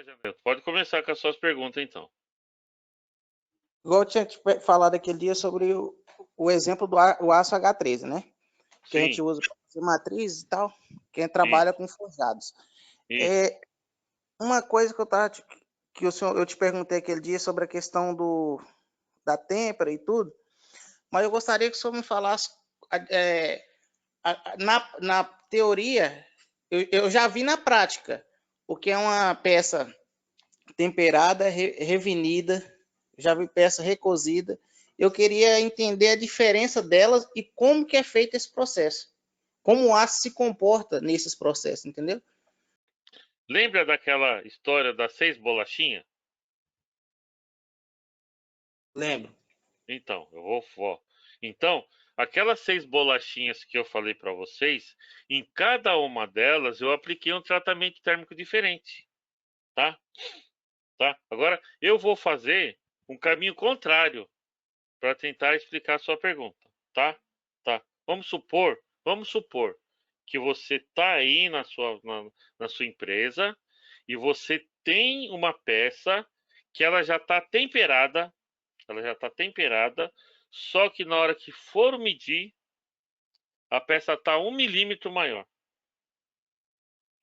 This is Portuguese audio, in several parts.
lá, Janel. Pode começar com as suas perguntas, então. Igual eu tinha te falado aquele dia sobre o exemplo do o aço H13, né? Que a gente Sim, usa para fazer matriz e tal, quem isso, trabalha com forjados. isso. É, uma coisa que eu te perguntei aquele dia sobre a questão da têmpera e tudo, mas eu gostaria que o senhor me falasse, é, na teoria, eu já vi na prática o que é uma peça temperada, revinida, já vi peça recozida. Eu queria entender a diferença delas e como que é feito esse processo. Como o aço se comporta nesses processos, entendeu? Lembra daquela história das 6 bolachinhas? Lembro. Então, Então, aquelas 6 bolachinhas que eu falei para vocês, em cada uma delas eu apliquei um tratamento térmico diferente, tá? Tá? Agora, eu vou fazer um caminho contrário para tentar explicar a sua pergunta, tá? Tá. Vamos supor que você está aí na sua empresa e você tem uma peça que ela já está temperada, só que na hora que for medir, a peça está 1 milímetro maior.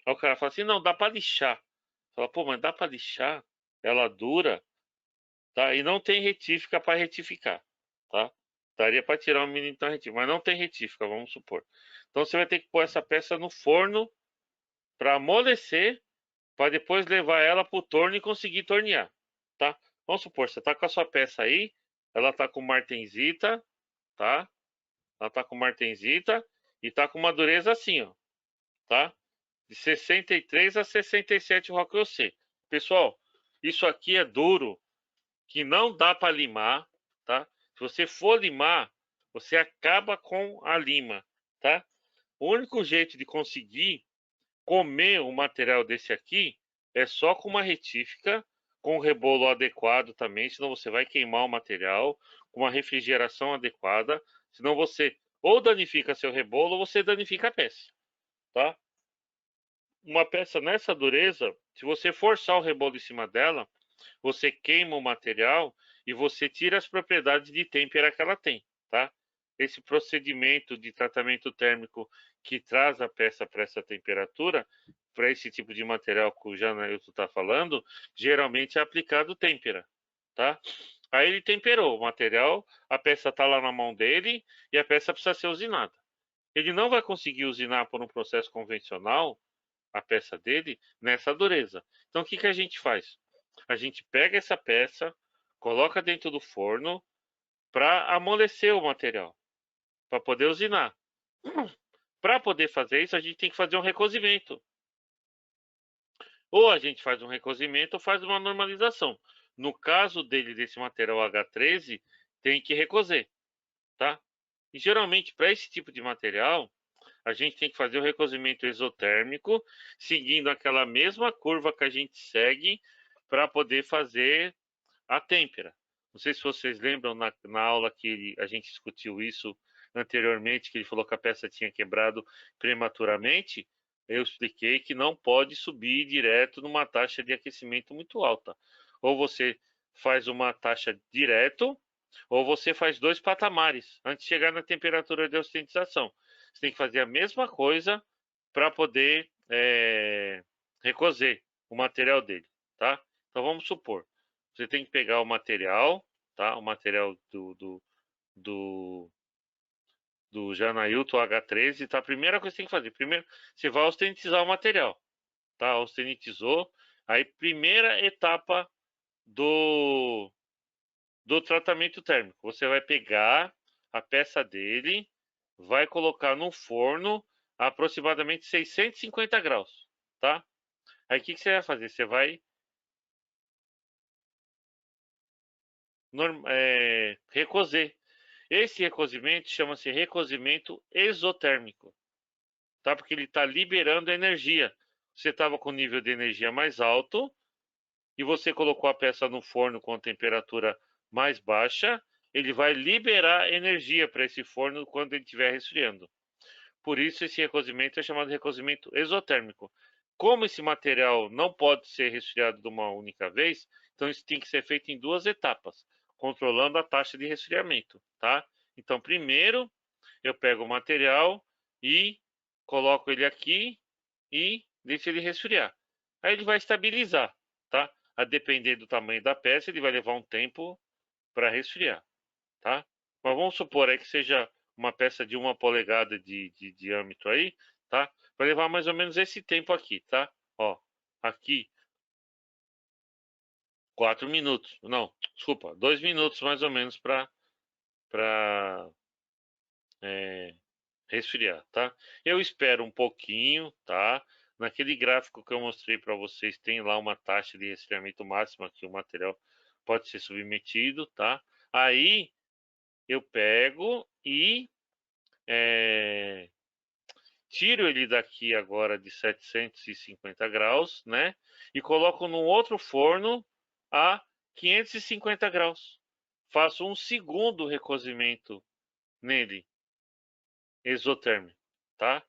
Aí o cara fala assim, não, dá para lixar. Fala, pô, mas dá para lixar? Ela dura, tá? E não tem retífica para retificar, tá? Daria para tirar 1 milímetro da retífica, mas não tem retífica, vamos supor. Então você vai ter que pôr essa peça no forno para amolecer, para depois levar ela para o torno e conseguir tornear, tá? Vamos supor, você tá com a sua peça aí, ela tá com martenzita, tá? Ela tá com martenzita e tá com uma dureza assim, ó, tá? De 63 a 67 Rock OC. Pessoal, isso aqui é duro, que não dá para limar, tá? Se você for limar, você acaba com a lima, tá? O único jeito de conseguir comer um material desse aqui é só com uma retífica, com um rebolo adequado também, senão você vai queimar o material, com uma refrigeração adequada, senão você ou danifica seu rebolo ou você danifica a peça, tá? Uma peça nessa dureza, se você forçar o rebolo em cima dela, você queima o material e você tira as propriedades de têmpera que ela tem, tá? Esse procedimento de tratamento térmico que traz a peça para essa temperatura, para esse tipo de material que o Janailton está falando, geralmente é aplicado têmpera, tá? Aí ele temperou o material, a peça está lá na mão dele e a peça precisa ser usinada. Ele não vai conseguir usinar por um processo convencional a peça dele nessa dureza. Então o que a gente faz? A gente pega essa peça, coloca dentro do forno para amolecer o material, para poder usinar. Para poder fazer isso, a gente tem que fazer um recozimento. Ou a gente faz um recozimento ou faz uma normalização. No caso dele, desse material H13, tem que recozer, tá? E geralmente, para esse tipo de material, a gente tem que fazer o recozimento exotérmico, seguindo aquela mesma curva que a gente segue para poder fazer a têmpera. Não sei se vocês lembram na aula que a gente discutiu isso anteriormente, que ele falou que a peça tinha quebrado prematuramente. Eu expliquei que não pode subir direto numa taxa de aquecimento muito alta. Ou você faz uma taxa direto, ou você faz 2 patamares antes de chegar na temperatura de ostentização. Você tem que fazer a mesma coisa para poder recozer o material dele, tá? Então vamos supor, você tem que pegar o material, tá? O material do, do Janailton H13, tá? A primeira coisa que você tem que fazer, primeiro você vai austenitizar o material, tá? Austenitizou, aí primeira etapa do tratamento térmico, você vai pegar a peça dele, vai colocar no forno a aproximadamente 650 graus, tá? Aí o que você vai fazer? Você vai recozer. Esse recozimento chama-se recozimento exotérmico, tá? Porque ele está liberando energia. Você estava com nível de energia mais alto e você colocou a peça no forno com a temperatura mais baixa, ele vai liberar energia para esse forno quando ele estiver resfriando. Por isso esse recozimento é chamado de recozimento exotérmico. Como esse material não pode ser resfriado de uma única vez, então isso tem que ser feito em 2 etapas, controlando a taxa de resfriamento, tá? Então, primeiro eu pego o material e coloco ele aqui e deixo ele resfriar. Aí ele vai estabilizar, tá? A depender do tamanho da peça, ele vai levar um tempo para resfriar, tá? Mas vamos supor aí que seja uma peça de 1 polegada de diâmetro aí, tá? Vai levar mais ou menos esse tempo aqui, tá? Ó, aqui 4 minutos, não, desculpa, 2 minutos mais ou menos para resfriar, tá? Eu espero um pouquinho, tá? Naquele gráfico que eu mostrei para vocês, tem lá uma taxa de resfriamento máxima que o material pode ser submetido, tá? Aí eu pego e tiro ele daqui agora de 750 graus, né? E coloco num outro forno a 550 graus. Faço um segundo recozimento nele, exotérmico, tá?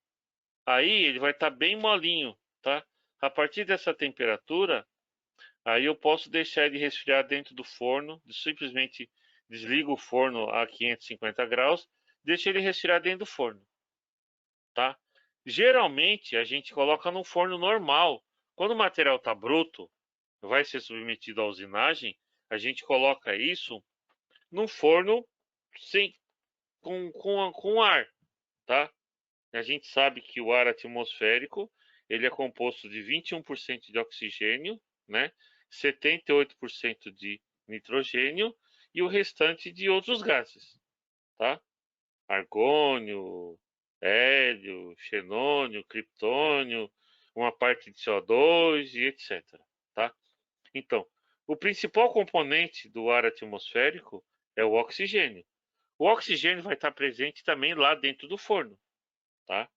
Aí ele vai estar bem molinho, tá? A partir dessa temperatura, aí eu posso deixar ele resfriar dentro do forno, simplesmente desligo o forno a 550 graus, deixo ele resfriar dentro do forno, tá? Geralmente a gente coloca num forno normal. Quando o material está bruto, vai ser submetido à usinagem, a gente coloca isso num forno sem, com ar, tá? A gente sabe que o ar atmosférico ele é composto de 21% de oxigênio, né? 78% de nitrogênio e o restante de outros gases, tá? Argônio, hélio, xenônio, criptônio, uma parte de CO2 e etc, tá? Então, o principal componente do ar atmosférico é o oxigênio. O oxigênio vai estar presente também lá dentro do forno, tá?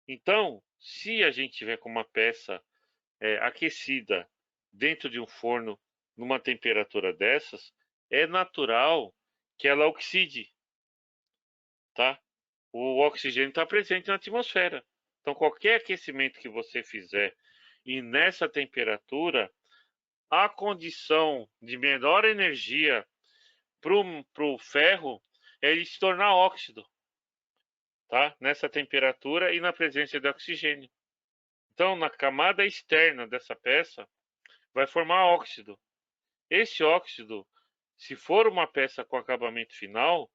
Então, se a gente tiver com uma peça aquecida dentro de um forno numa temperatura dessas, é natural que ela oxide, tá? O oxigênio está presente na atmosfera. Então, qualquer aquecimento que você fizer e nessa temperatura, a condição de menor energia para o ferro é ele se tornar óxido, tá? Nessa temperatura e na presença de oxigênio. Então, na camada externa dessa peça, vai formar óxido. Esse óxido, se for uma peça com acabamento final,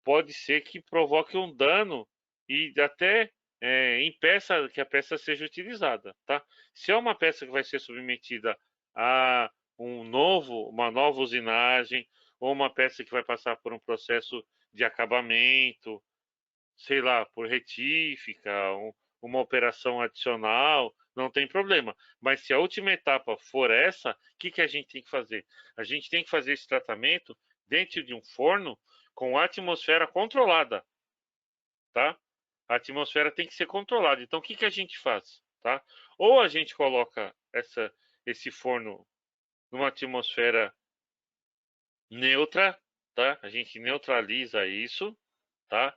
pode ser que provoque um dano e até impeça que a peça seja utilizada, tá? Se é uma peça que vai ser submetida a uma nova usinagem, ou uma peça que vai passar por um processo de acabamento, sei lá, por retífica, uma operação adicional, não tem problema. Mas se a última etapa for essa, o que a gente tem que fazer? A gente tem que fazer esse tratamento dentro de um forno com a atmosfera controlada, tá? A atmosfera tem que ser controlada. Então, o que a gente faz, tá? Ou a gente coloca esse forno numa atmosfera neutra, tá? A gente neutraliza isso, tá?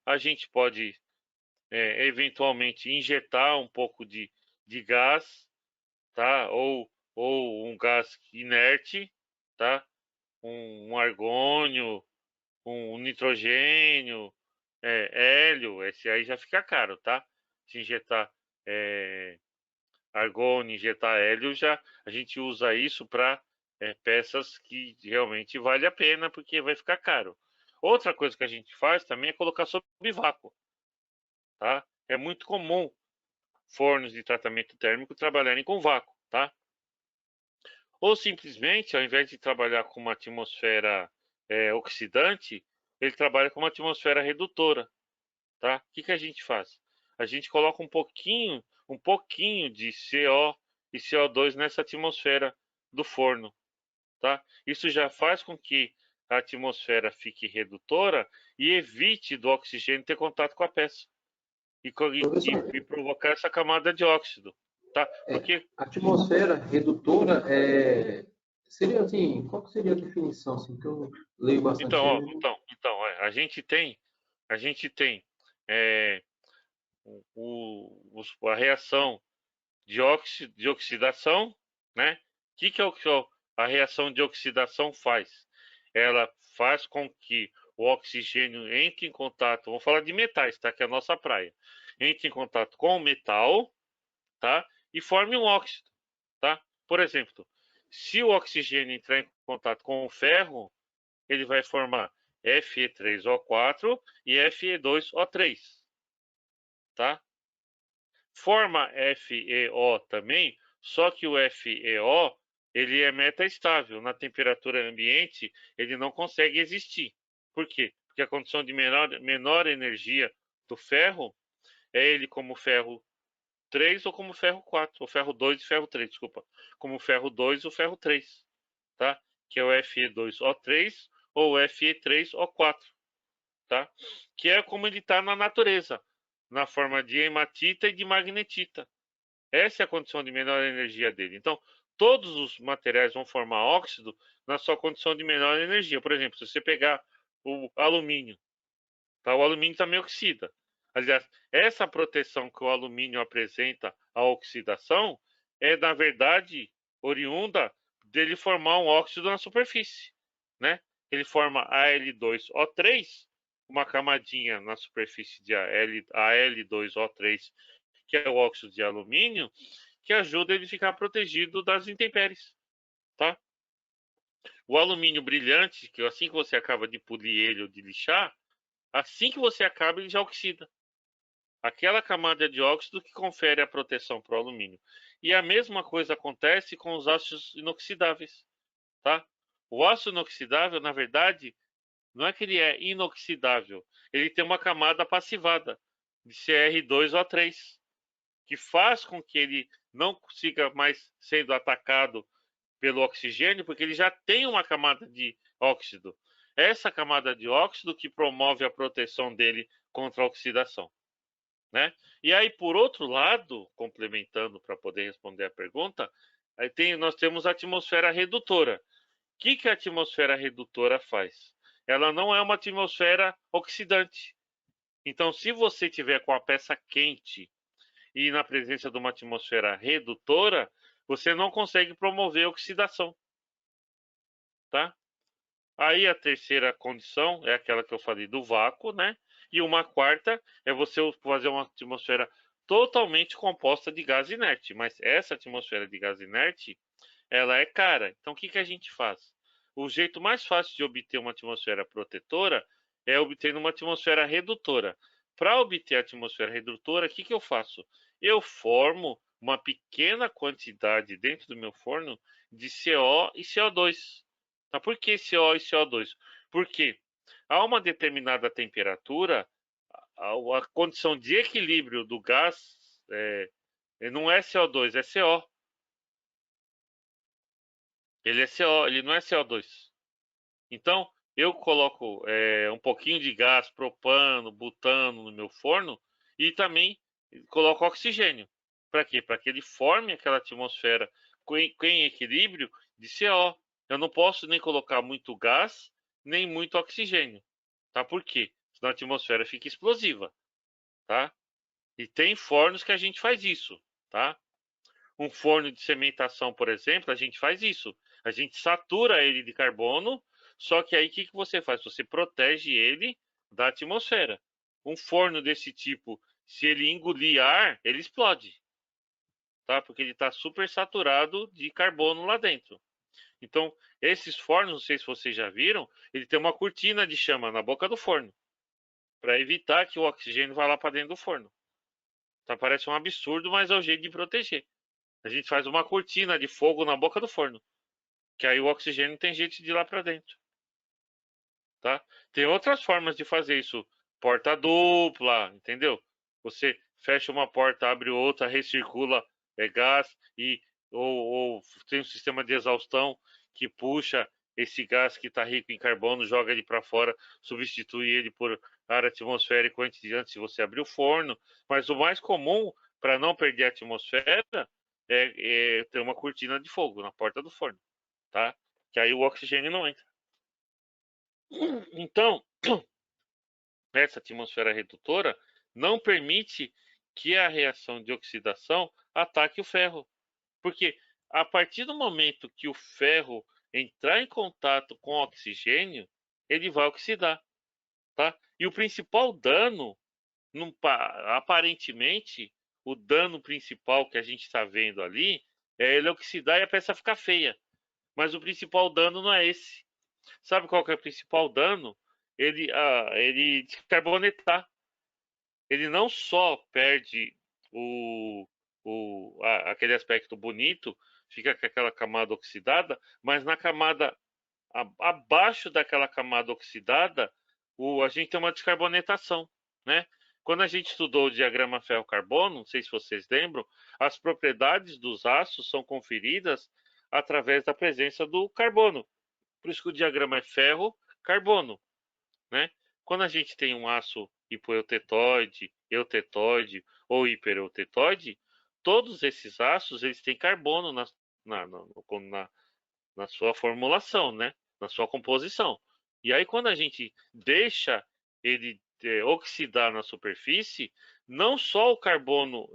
A gente pode eventualmente injetar um pouco de gás, tá? Ou um gás inerte, tá? Um argônio, um nitrogênio, hélio, esse aí já fica caro, tá? Se injetar argônio, injetar hélio, já a gente usa isso para peças que realmente vale a pena, porque vai ficar caro. Outra coisa que a gente faz também é colocar sob vácuo, tá? É muito comum fornos de tratamento térmico trabalharem com vácuo, tá? Ou simplesmente, ao invés de trabalhar com uma atmosfera oxidante, ele trabalha com uma atmosfera redutora, tá? O que a gente faz? A gente coloca um pouquinho de CO e CO2 nessa atmosfera do forno, tá? Isso já faz com que a atmosfera fique redutora e evite do oxigênio ter contato com a peça Professor, e provocar essa camada de óxido, tá? Porque atmosfera redutora seria assim, qual que seria a definição assim, que eu leio bastante? a gente tem é, a reação de oxidação, né? A reação de oxidação faz? Ela faz com que o oxigênio entre em contato, vamos falar de metais, tá? Que é a nossa praia. Entre em contato com o metal, tá? E forme um óxido, tá? Por exemplo, se o oxigênio entrar em contato com o ferro, ele vai formar Fe3O4 e Fe2O3, tá? Forma FeO também, só que o FeO ele é metaestável. Na temperatura ambiente, ele não consegue existir. Por quê? Porque a condição de menor energia do ferro é ele como ferro 3 ou como ferro 4, ou ferro 2 e ferro 3, desculpa. Como ferro 2 ou ferro 3, tá? Que é o Fe2O3 ou Fe3O4, tá? Que é como ele está na natureza, na forma de hematita e de magnetita. Essa é a condição de menor energia dele. Então, todos os materiais vão formar óxido na sua condição de menor energia. Por exemplo, se você pegar o alumínio, tá? O alumínio também oxida. Aliás, essa proteção que o alumínio apresenta à oxidação é, na verdade, oriunda dele formar um óxido na superfície, né? Ele forma Al2O3, uma camadinha na superfície de Al2O3, que é o óxido de alumínio, que ajuda ele a ficar protegido das intempéries, tá? O alumínio brilhante, que assim que você acaba de polir ele ou de lixar, assim que você acaba, ele já oxida. Aquela camada de óxido que confere a proteção para o alumínio. E a mesma coisa acontece com os ácidos inoxidáveis, tá? O ácido inoxidável, na verdade, não é que ele é inoxidável, ele tem uma camada passivada de Cr2O3, que faz com que ele não consiga mais sendo atacado pelo oxigênio, porque ele já tem uma camada de óxido. Essa camada de óxido que promove a proteção dele contra a oxidação, né? E aí, por outro lado, complementando para poder responder a pergunta, nós temos a atmosfera redutora. O que a atmosfera redutora faz? Ela não é uma atmosfera oxidante. Então, se você tiver com a peça quente e na presença de uma atmosfera redutora, você não consegue promover a oxidação, tá? Aí a terceira condição é aquela que eu falei do vácuo, né? E uma quarta é você fazer uma atmosfera totalmente composta de gás inerte. Mas essa atmosfera de gás inerte, ela é cara. Então o que a gente faz? O jeito mais fácil de obter uma atmosfera protetora é obter uma atmosfera redutora. Para obter a atmosfera redutora, o que eu faço? Eu formo uma pequena quantidade dentro do meu forno de CO e CO2. Tá? Por que CO e CO2? Porque a uma determinada temperatura, a condição de equilíbrio do gás não é CO2, é CO. Ele é CO, ele não é CO2. Então, eu coloco um pouquinho de gás, propano, butano no meu forno e também coloco oxigênio. Para quê? Para que ele forme aquela atmosfera em equilíbrio de CO. Eu não posso nem colocar muito gás, nem muito oxigênio. Tá? Por quê? Senão a atmosfera fica explosiva. Tá? E tem fornos que a gente faz isso. Tá? Um forno de cementação, por exemplo, a gente faz isso. A gente satura ele de carbono, só que aí o que você faz? Você protege ele da atmosfera. Um forno desse tipo, se ele engolir ar, ele explode, tá? Porque ele está super saturado de carbono lá dentro. Então, esses fornos, não sei se vocês já viram, ele tem uma cortina de chama na boca do forno, para evitar que o oxigênio vá lá para dentro do forno. Tá? Parece um absurdo, mas é o jeito de proteger. A gente faz uma cortina de fogo na boca do forno, que aí o oxigênio tem jeito de ir lá para dentro, tá? Tem outras formas de fazer isso, porta dupla, entendeu? Você fecha uma porta, abre outra, recircula gás e ou tem um sistema de exaustão que puxa esse gás que está rico em carbono, joga ele para fora, substitui ele por ar atmosférico antes de você abrir o forno. Mas o mais comum para não perder a atmosfera é ter uma cortina de fogo na porta do forno, tá? Que aí o oxigênio não entra. Então, essa atmosfera redutora não permite que a reação de oxidação ataque o ferro. Porque a partir do momento que o ferro entrar em contato com o oxigênio, ele vai oxidar, tá? E o principal dano, aparentemente, o dano principal que a gente está vendo ali é ele oxidar e a peça ficar feia. Mas o principal dano não é esse. Sabe qual que é o principal dano? Ele descarbonetar. Ele não só perde aquele aspecto bonito, fica com aquela camada oxidada, mas na camada abaixo daquela camada oxidada, a gente tem uma descarbonetação, né? Quando a gente estudou o diagrama ferro-carbono, não sei se vocês lembram, as propriedades dos aços são conferidas através da presença do carbono. Por isso que o diagrama é ferro-carbono, né? Quando a gente tem um aço hipoeutetóide, eutetóide ou hipereutetóide, todos esses aços eles têm carbono na sua formulação, né? Na sua composição. E aí, quando a gente deixa ele oxidar na superfície, não só o carbono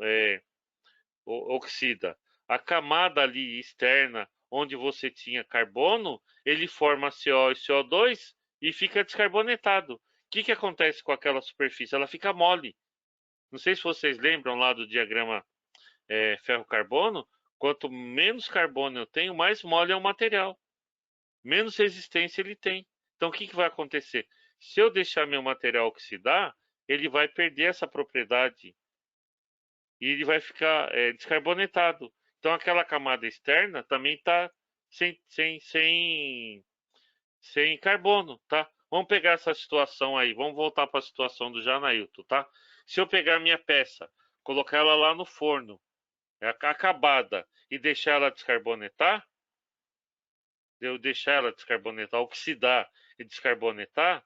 oxida, a camada ali externa, onde você tinha carbono, ele forma CO e CO2 e fica descarbonetado. O que acontece com aquela superfície? Ela fica mole. Não sei se vocês lembram lá do diagrama ferro-carbono, quanto menos carbono eu tenho, mais mole é o material, menos resistência ele tem. Então, o que vai acontecer? Se eu deixar meu material oxidar, ele vai perder essa propriedade e ele vai ficar descarbonetado. Então, aquela camada externa também está sem carbono, tá? Vamos pegar essa situação aí, vamos voltar para a situação do Janailton, tá? Se eu pegar a minha peça, colocar ela lá no forno, acabada, e deixar ela descarbonetar, eu deixar ela descarbonetar, oxidar e descarbonetar,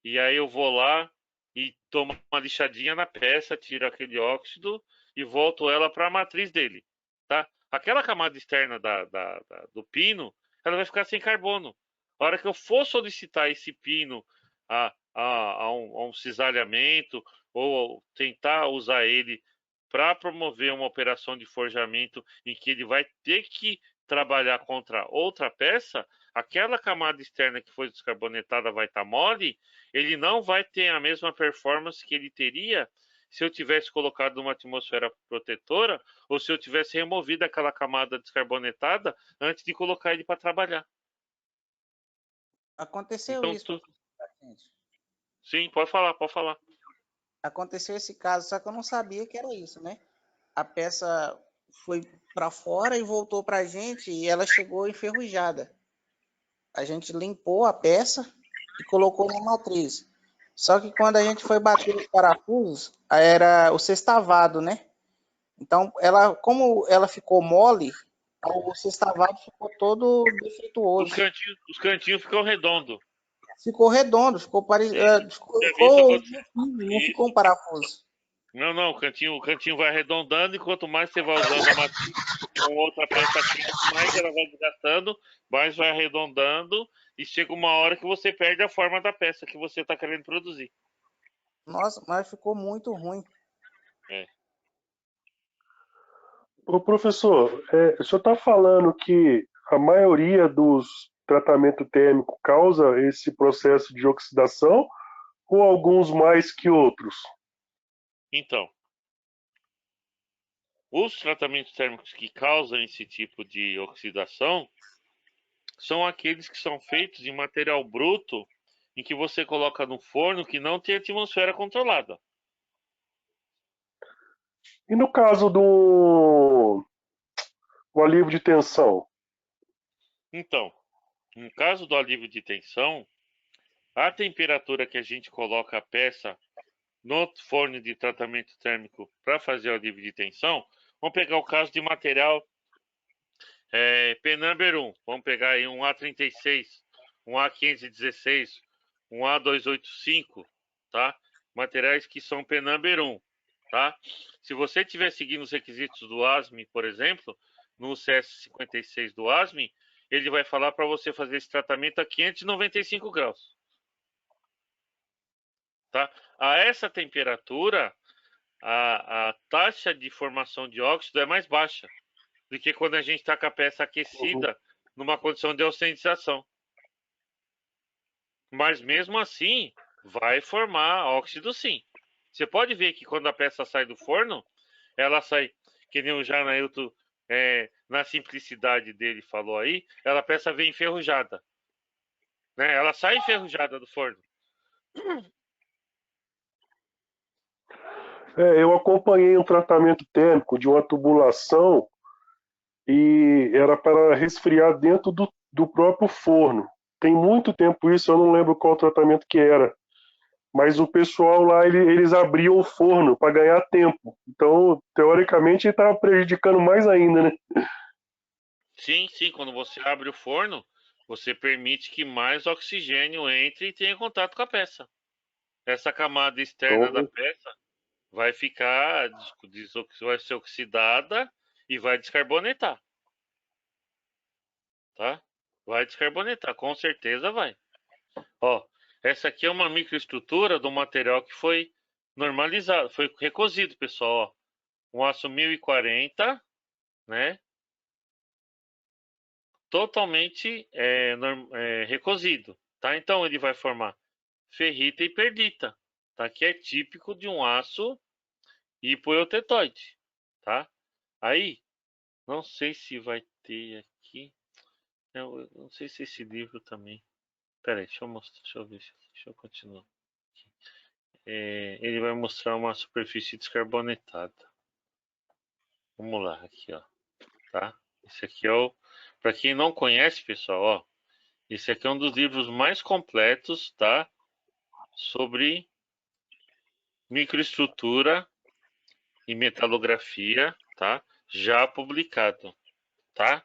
e aí eu vou lá e tomo uma lixadinha na peça, tiro aquele óxido e volto ela para a matriz dele, tá? Aquela camada externa do pino, ela vai ficar sem carbono. A hora que eu for solicitar esse pino a um cisalhamento ou tentar usar ele para promover uma operação de forjamento em que ele vai ter que trabalhar contra outra peça, aquela camada externa que foi descarbonetada vai estar mole, ele não vai ter a mesma performance que ele teria se eu tivesse colocado uma atmosfera protetora ou se eu tivesse removido aquela camada descarbonetada antes de colocar ele para trabalhar. Aconteceu Então, isso, gente. Sim, pode falar, pode falar. Aconteceu esse caso, só que eu não sabia que era isso, né? A peça foi para fora e voltou para a gente e ela chegou enferrujada. A gente limpou a peça e colocou na matriz. Só que quando a gente foi bater os parafusos, era o sextavado, né? Então, como ela ficou mole, o sextavado ficou todo defeituoso. Os cantinhos ficam redondos. Ficou redondo, ficou não ficou um parafuso. Não, o cantinho vai arredondando e quanto mais você vai usando a matriz com outra peça quente, mais ela vai desgastando, mais vai arredondando e chega uma hora que você perde a forma da peça que você está querendo produzir. Nossa, mas ficou muito ruim. Ô, professor, o senhor está falando que a maioria dos tratamentos térmicos causa esse processo de oxidação ou alguns mais que outros? Então, os tratamentos térmicos que causam esse tipo de oxidação são aqueles que são feitos em material bruto em que você coloca no forno que não tem atmosfera controlada. E no caso do alívio de tensão? Então, no caso do alívio de tensão, a temperatura que a gente coloca a peça no forno de tratamento térmico para fazer o alívio de tensão, vamos pegar o caso de material P-Number 1, vamos pegar aí um A36, um A516, um A285, tá? Materiais que são P-Number 1, tá? Se você estiver seguindo os requisitos do ASME, por exemplo, no CS56 do ASME, ele vai falar para você fazer esse tratamento a 595 graus. Tá? A essa temperatura, a taxa de formação de óxido é mais baixa do que quando a gente está com a peça aquecida numa condição de oxidação. Mas mesmo assim, vai formar óxido sim. Você pode ver que quando a peça sai do forno, ela sai, que nem o Janailton, na simplicidade dele falou aí, a peça vem enferrujada. Né? Ela sai enferrujada do forno. Eu acompanhei um tratamento térmico de uma tubulação e era para resfriar dentro do próprio forno. Tem muito tempo isso, eu não lembro qual tratamento que era. Mas o pessoal lá, eles abriam o forno para ganhar tempo. Então, teoricamente, estava prejudicando mais ainda, né? Sim, sim, quando você abre o forno, você permite que mais oxigênio entre e tenha contato com a peça. Essa camada externa da Então, peça vai ficar, vai ser oxidada e vai descarbonetar, tá? Vai descarbonetar, com certeza vai. Ó, essa aqui é uma microestrutura do material que foi normalizado, foi recozido, pessoal. Ó. Um aço 1040, né? Totalmente recozido, tá? Então ele vai formar ferrita e perdita, tá? Que é típico de um aço hipoeutetoide, tá? Aí, não sei se vai ter aqui, eu não sei se esse livro também. Pera aí, deixa eu mostrar, deixa eu ver, deixa eu continuar. Ele vai mostrar uma superfície descarbonetada. Vamos lá, aqui, ó, tá? Esse aqui é o, para quem não conhece, pessoal, ó, esse aqui é um dos livros mais completos, tá? Sobre microestrutura e metalografia, tá? Já publicado, tá?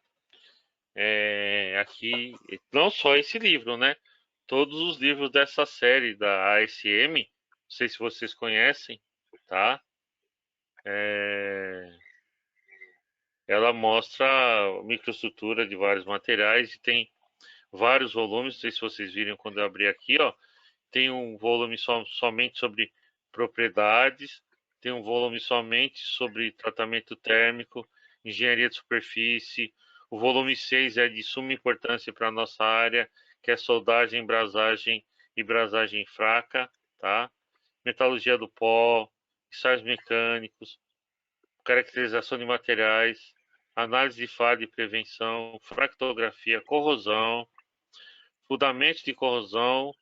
Aqui, não só esse livro, né? Todos os livros dessa série da ASM, não sei se vocês conhecem, tá? Ela mostra a microestrutura de vários materiais e tem vários volumes, não sei se vocês viram quando eu abri aqui, ó. Tem um volume somente sobre propriedades, tem um volume somente sobre tratamento térmico, engenharia de superfície. O volume 6 é de suma importância para a nossa área, que é soldagem, brasagem e brasagem fraca, tá? Metalurgia do pó, ensaios mecânicos, caracterização de materiais, análise de falha e prevenção, fractografia, corrosão, fundamentos de corrosão,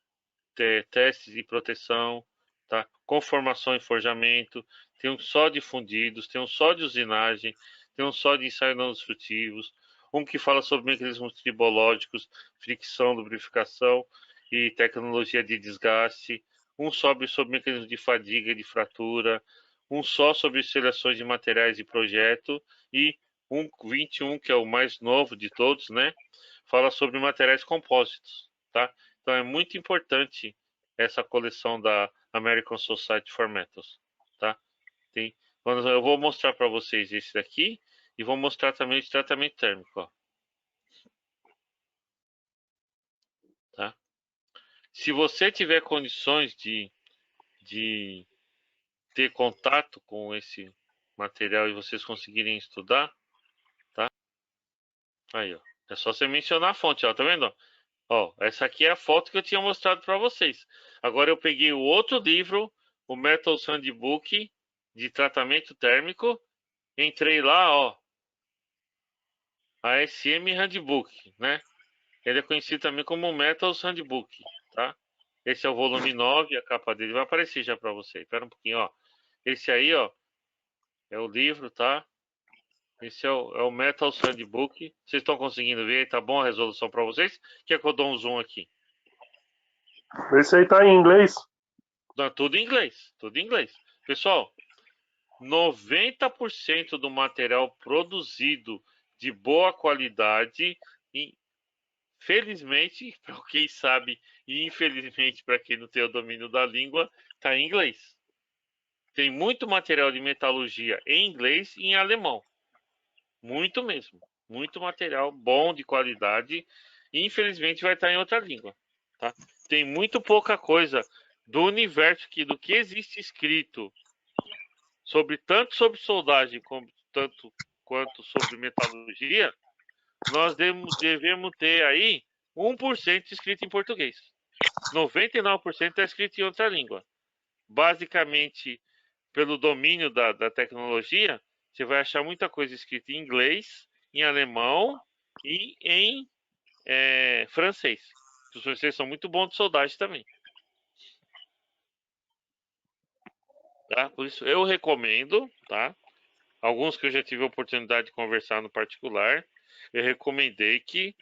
testes de proteção, tá? Conformação e forjamento, tem um só de fundidos, tem um só de usinagem, tem um só de ensaios não destrutivos, um que fala sobre mecanismos tribológicos, fricção, lubrificação e tecnologia de desgaste, um sobre mecanismos de fadiga e de fratura, um só sobre seleções de materiais e projeto e um 21, que é o mais novo de todos, né? Fala sobre materiais compósitos, tá? Então é muito importante essa coleção da American Society for Metals, tá? Eu vou mostrar para vocês esse daqui e vou mostrar também o tratamento térmico, ó. Tá? Se você tiver condições de ter contato com esse material e vocês conseguirem estudar, tá? Aí, ó. É só você mencionar a fonte, ó, tá vendo? Ó, essa aqui é a foto que eu tinha mostrado para vocês. Agora eu peguei o outro livro, o Metals Handbook de tratamento térmico, entrei lá, ó, a SM Handbook, né? Ele é conhecido também como Metals Handbook, tá? Esse é o volume 9, a capa dele vai aparecer já para você. Espera um pouquinho, ó. Esse aí, ó, é o livro, tá? Esse é o Metals Handbook. Vocês estão conseguindo ver? Tá bom a resolução para vocês? Quer que eu dou um zoom aqui? esse aí tá em inglês? Tudo em inglês, tudo em inglês. Pessoal, 90% do material produzido de boa qualidade, felizmente, para quem sabe, e infelizmente para quem não tem o domínio da língua, está em inglês. Tem muito material de metalurgia em inglês e em alemão. Muito mesmo. Muito material bom, de qualidade, e infelizmente vai estar em outra língua. Tá? Tem muito pouca coisa do universo do que existe escrito tanto sobre soldagem quanto sobre metalurgia, nós devemos ter aí 1% escrito em português. 99% está escrito em outra língua. Basicamente, pelo domínio da tecnologia, você vai achar muita coisa escrita em inglês, em alemão e em francês. Os franceses são muito bons de soldagem também. Tá? Por isso, eu recomendo, tá? Alguns que eu já tive a oportunidade de conversar no particular, eu recomendei que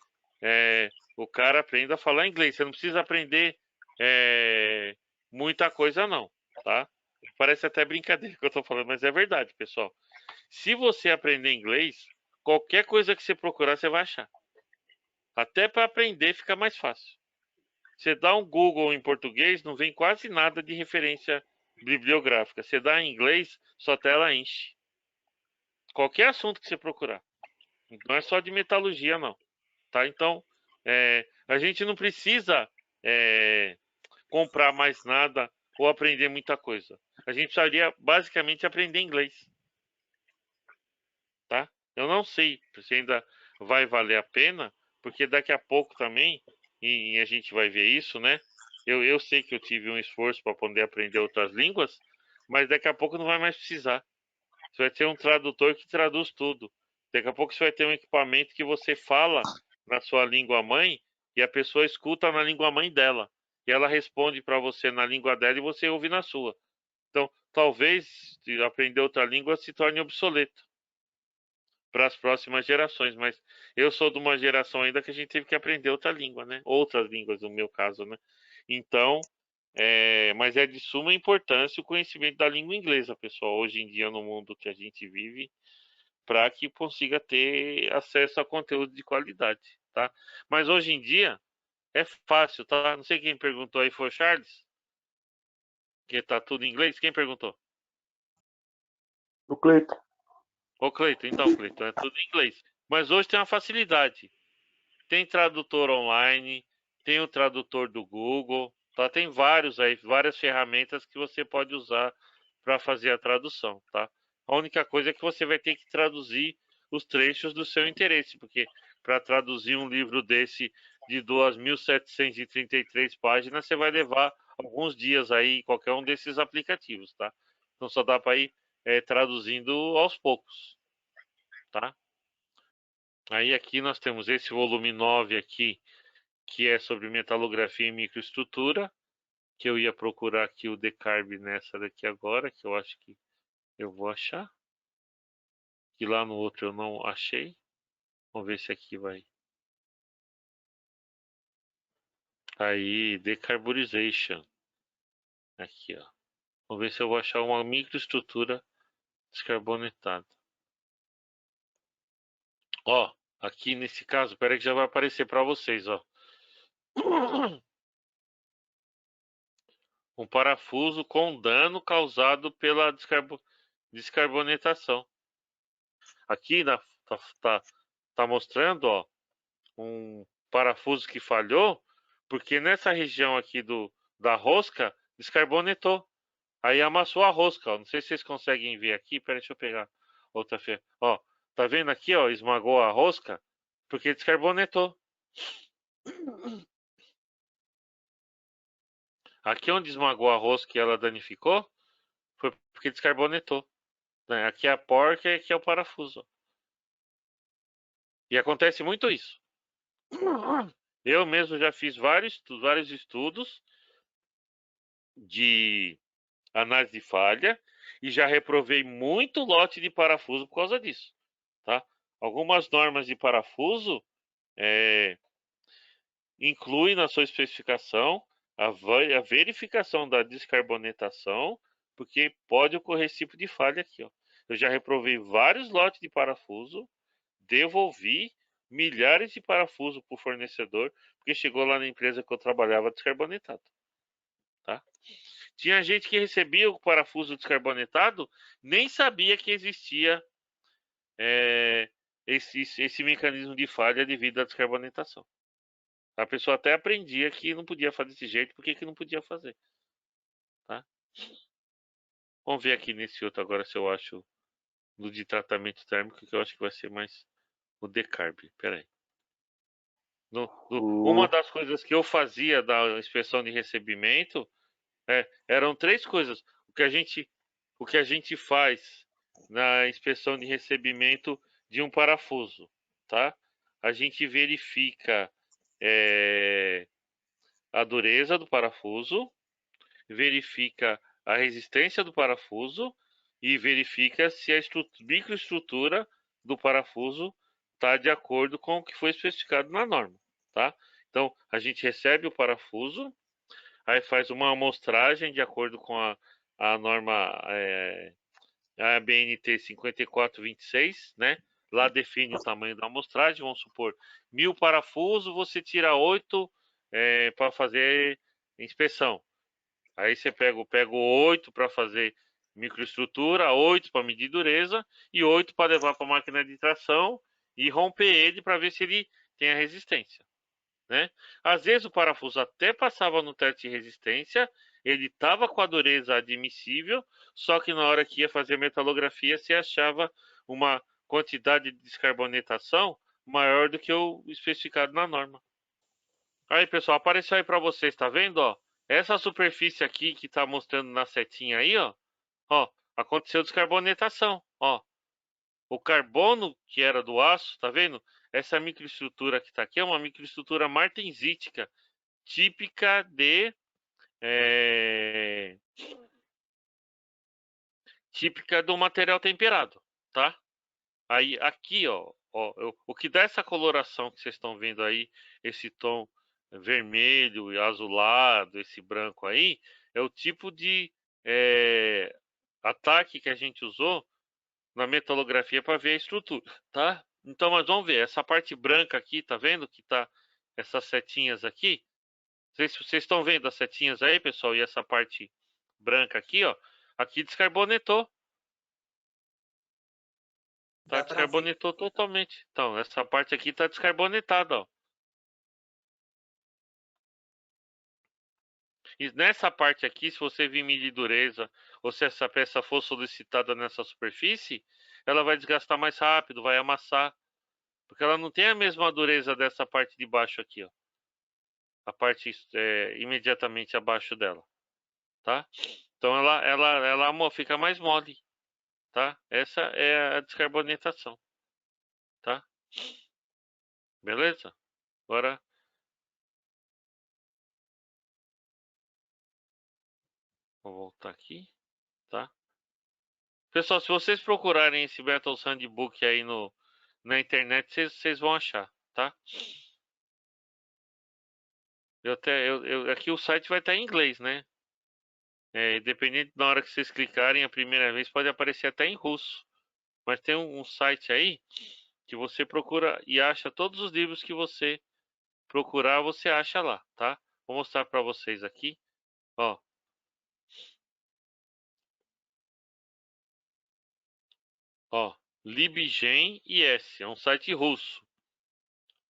o cara aprenda a falar inglês. Você não precisa aprender muita coisa, não, tá? Parece até brincadeira que eu tô falando, mas é verdade, pessoal. Se você aprender inglês, qualquer coisa que você procurar, você vai achar. Até para aprender fica mais fácil. Você dá um Google em português, não vem quase nada de referência bibliográfica. Você dá em inglês, sua tela enche. Qualquer assunto que você procurar. Não é só de metalurgia, não. Tá? Então, a gente não precisa comprar mais nada ou aprender muita coisa. A gente precisaria basicamente aprender inglês. Tá? Eu não sei se ainda vai valer a pena, porque daqui a pouco também, e a gente vai ver isso, né? Eu sei que eu tive um esforço para poder aprender outras línguas, mas daqui a pouco não vai mais precisar. Você vai ter um tradutor que traduz tudo. Daqui a pouco você vai ter um equipamento que você fala na sua língua mãe e a pessoa escuta na língua mãe dela. E ela responde para você na língua dela e você ouve na sua. Então, talvez aprender outra língua se torne obsoleto para as próximas gerações, mas eu sou de uma geração ainda que a gente teve que aprender outra língua, né? Outras línguas, no meu caso, né? Então, mas é de suma importância o conhecimento da língua inglesa, pessoal, hoje em dia no mundo que a gente vive, para que consiga ter acesso a conteúdo de qualidade, tá? Mas hoje em dia é fácil, tá? Não sei quem perguntou aí, foi o Charles, que tá tudo em inglês. Quem perguntou? O Cleiton. Ô, Cleiton, então, Cleiton, é tudo em inglês. Mas hoje tem uma facilidade. Tem tradutor online, tem o tradutor do Google, tá? Tem vários aí, várias ferramentas que você pode usar para fazer a tradução, tá? A única coisa é que você vai ter que traduzir os trechos do seu interesse, porque para traduzir um livro desse de 2.733 páginas, você vai levar alguns dias aí em qualquer um desses aplicativos, tá? Então só dá para ir traduzindo aos poucos, tá? Aí aqui nós temos esse volume 9 aqui, que é sobre metalografia e microestrutura, que eu ia procurar aqui o Decarb nessa daqui agora, que eu acho que eu vou achar. Que lá no outro eu não achei. Vamos ver se aqui vai. Aí, Decarbonization. Aqui, ó. Vamos ver se eu vou achar uma microestrutura descarbonetada. Ó, aqui nesse caso, espera que já vai aparecer para vocês, ó. Um parafuso com dano causado pela descarbonetação. Aqui tá mostrando, ó, um parafuso que falhou, porque nessa região aqui da rosca descarbonetou. Aí amassou a rosca, ó. Não sei se vocês conseguem ver aqui. Pera, deixa eu pegar outra fé. Ó, tá vendo aqui, ó? Esmagou a rosca porque descarbonetou. Aqui onde esmagou a rosca e ela danificou, foi porque descarbonetou. Né? Aqui é a porca e aqui é o parafuso. Ó. E acontece muito isso. Eu mesmo já fiz vários estudos de análise de falha e já reprovei muito lote de parafuso por causa disso, tá? Algumas normas de parafuso incluem na sua especificação a verificação da descarbonetação, porque pode ocorrer esse tipo de falha aqui, ó. Eu já reprovei vários lotes de parafuso, devolvi milhares de parafusos para o fornecedor, porque chegou lá na empresa que eu trabalhava descarbonetado, tá? Tinha gente que recebia o parafuso descarbonetado, nem sabia que existia esse mecanismo de falha devido à descarbonetação. A pessoa até aprendia que não podia fazer desse jeito, porque que não podia fazer. Tá? Vamos ver aqui nesse outro agora se eu acho do de tratamento térmico, que eu acho que vai ser mais o decarb. Pera aí. Uma das coisas que eu fazia da inspeção de recebimento eram 3 coisas. O que a gente faz na inspeção de recebimento de um parafuso, tá? A gente verifica a dureza do parafuso, verifica a resistência do parafuso e verifica se a microestrutura do parafuso está de acordo com o que foi especificado na norma, tá? Então, a gente recebe o parafuso, aí faz uma amostragem de acordo com a norma a BNT 5426, né? Lá define o tamanho da amostragem, vamos supor 1000 parafusos, você tira 8 para fazer inspeção. Aí você pega 8 para fazer microestrutura, 8 para medir dureza e 8 para levar para a máquina de tração e romper ele para ver se ele tem a resistência, né? Às vezes o parafuso até passava no teste de resistência, ele estava com a dureza admissível, só que na hora que ia fazer a metalografia se achava uma quantidade de descarbonetação maior do que o especificado na norma. Aí, pessoal, apareceu aí para vocês, tá vendo, ó? Essa superfície aqui que tá mostrando na setinha aí, ó, aconteceu descarbonetação, ó. O carbono que era do aço, tá vendo? Essa microestrutura que tá aqui é uma microestrutura martensítica, típica típica do material temperado, tá? Aí aqui, ó, o que dá essa coloração que vocês estão vendo aí, esse tom vermelho e azulado, esse branco aí, é o tipo de ataque que a gente usou na metalografia para ver a estrutura, tá? Então, nós vamos ver essa parte branca aqui, tá vendo que tá essas setinhas aqui? Vocês estão vendo as setinhas aí, pessoal? E essa parte branca aqui, ó, aqui descarbonetou. Tá, Dá para ver. descarbonetou totalmente. Então, essa parte aqui tá descarbonetada, ó. E nessa parte aqui, se você vir medir dureza, ou se essa peça for solicitada nessa superfície, ela vai desgastar mais rápido, vai amassar. Porque ela não tem a mesma dureza dessa parte de baixo aqui, ó. A parte imediatamente abaixo dela, tá? Então ela fica mais mole, tá? Essa é a descarbonetação, tá? Beleza? Agora vou voltar aqui, tá? Pessoal, se vocês procurarem esse Metals Handbook aí na internet, vocês vão achar, tá? Aqui o site vai estar em inglês, né? Dependendo da hora que vocês clicarem a primeira vez, pode aparecer até em russo. Mas tem um site aí que você procura e acha todos os livros que você procurar, você acha lá, tá? Vou mostrar para vocês aqui, ó. Ó, Libgen IS, é um site russo.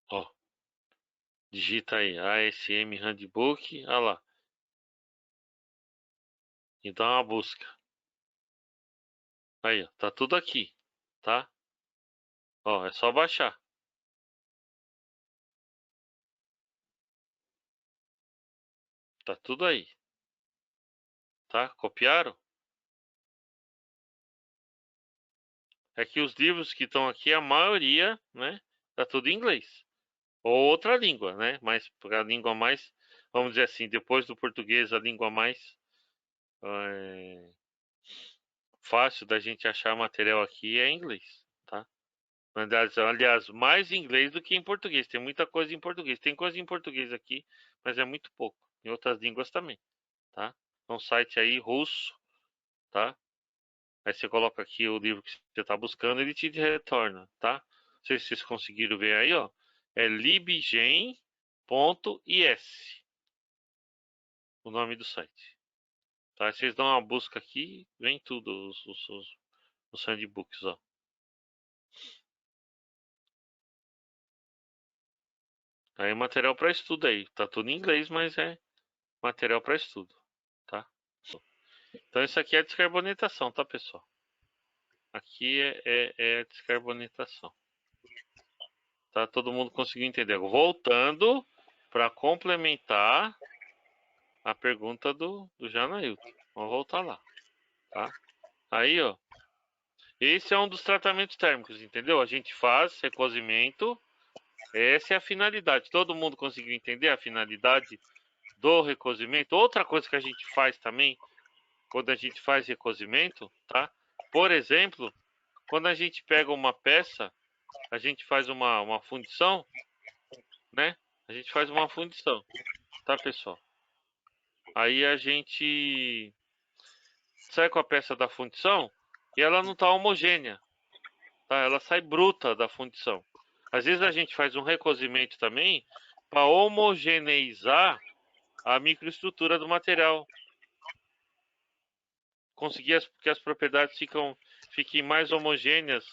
Ó, digita aí, ASM Handbook, olha lá. E dá uma busca. Aí, ó, tá tudo aqui, tá? Ó, é só baixar. Tá tudo aí. Tá? Copiaram? É que os livros que estão aqui, a maioria, né? Tá tudo em inglês. Ou outra língua, né? Mas a língua mais, vamos dizer assim, depois do português, a língua mais fácil da gente achar material aqui é inglês, tá? Aliás, mais em inglês do que em português. Tem muita coisa em português. Tem coisa em português aqui, mas é muito pouco. Em outras línguas também, tá? É um site aí russo, tá? Aí você coloca aqui o livro que você está buscando, ele te retorna, tá? Não sei se vocês conseguiram ver aí, ó. É libgen.is o nome do site. Tá? Vocês dão uma busca aqui, vem tudo, os handbooks, ó. Aí é material para estudo aí. Tá tudo em inglês, mas é material para estudo, tá? Então isso aqui é a descarbonatação, tá, pessoal? Aqui é a descarbonatação. Tá? Todo mundo conseguiu entender. Voltando para complementar a pergunta do Janailton. Vamos voltar lá, tá? Aí, ó. Esse é um dos tratamentos térmicos, entendeu? A gente faz recozimento. Essa é a finalidade. Todo mundo conseguiu entender a finalidade do recozimento? Outra coisa que a gente faz também, quando a gente faz recozimento, tá? Por exemplo, quando a gente pega uma peça, a gente faz uma fundição, né? A gente faz uma fundição, tá, pessoal? Aí a gente sai com a peça da fundição e ela não tá homogênea, tá? Ela sai bruta da fundição. Às vezes a gente faz um recozimento também para homogeneizar a microestrutura do material, conseguir que as propriedades fiquem mais homogêneas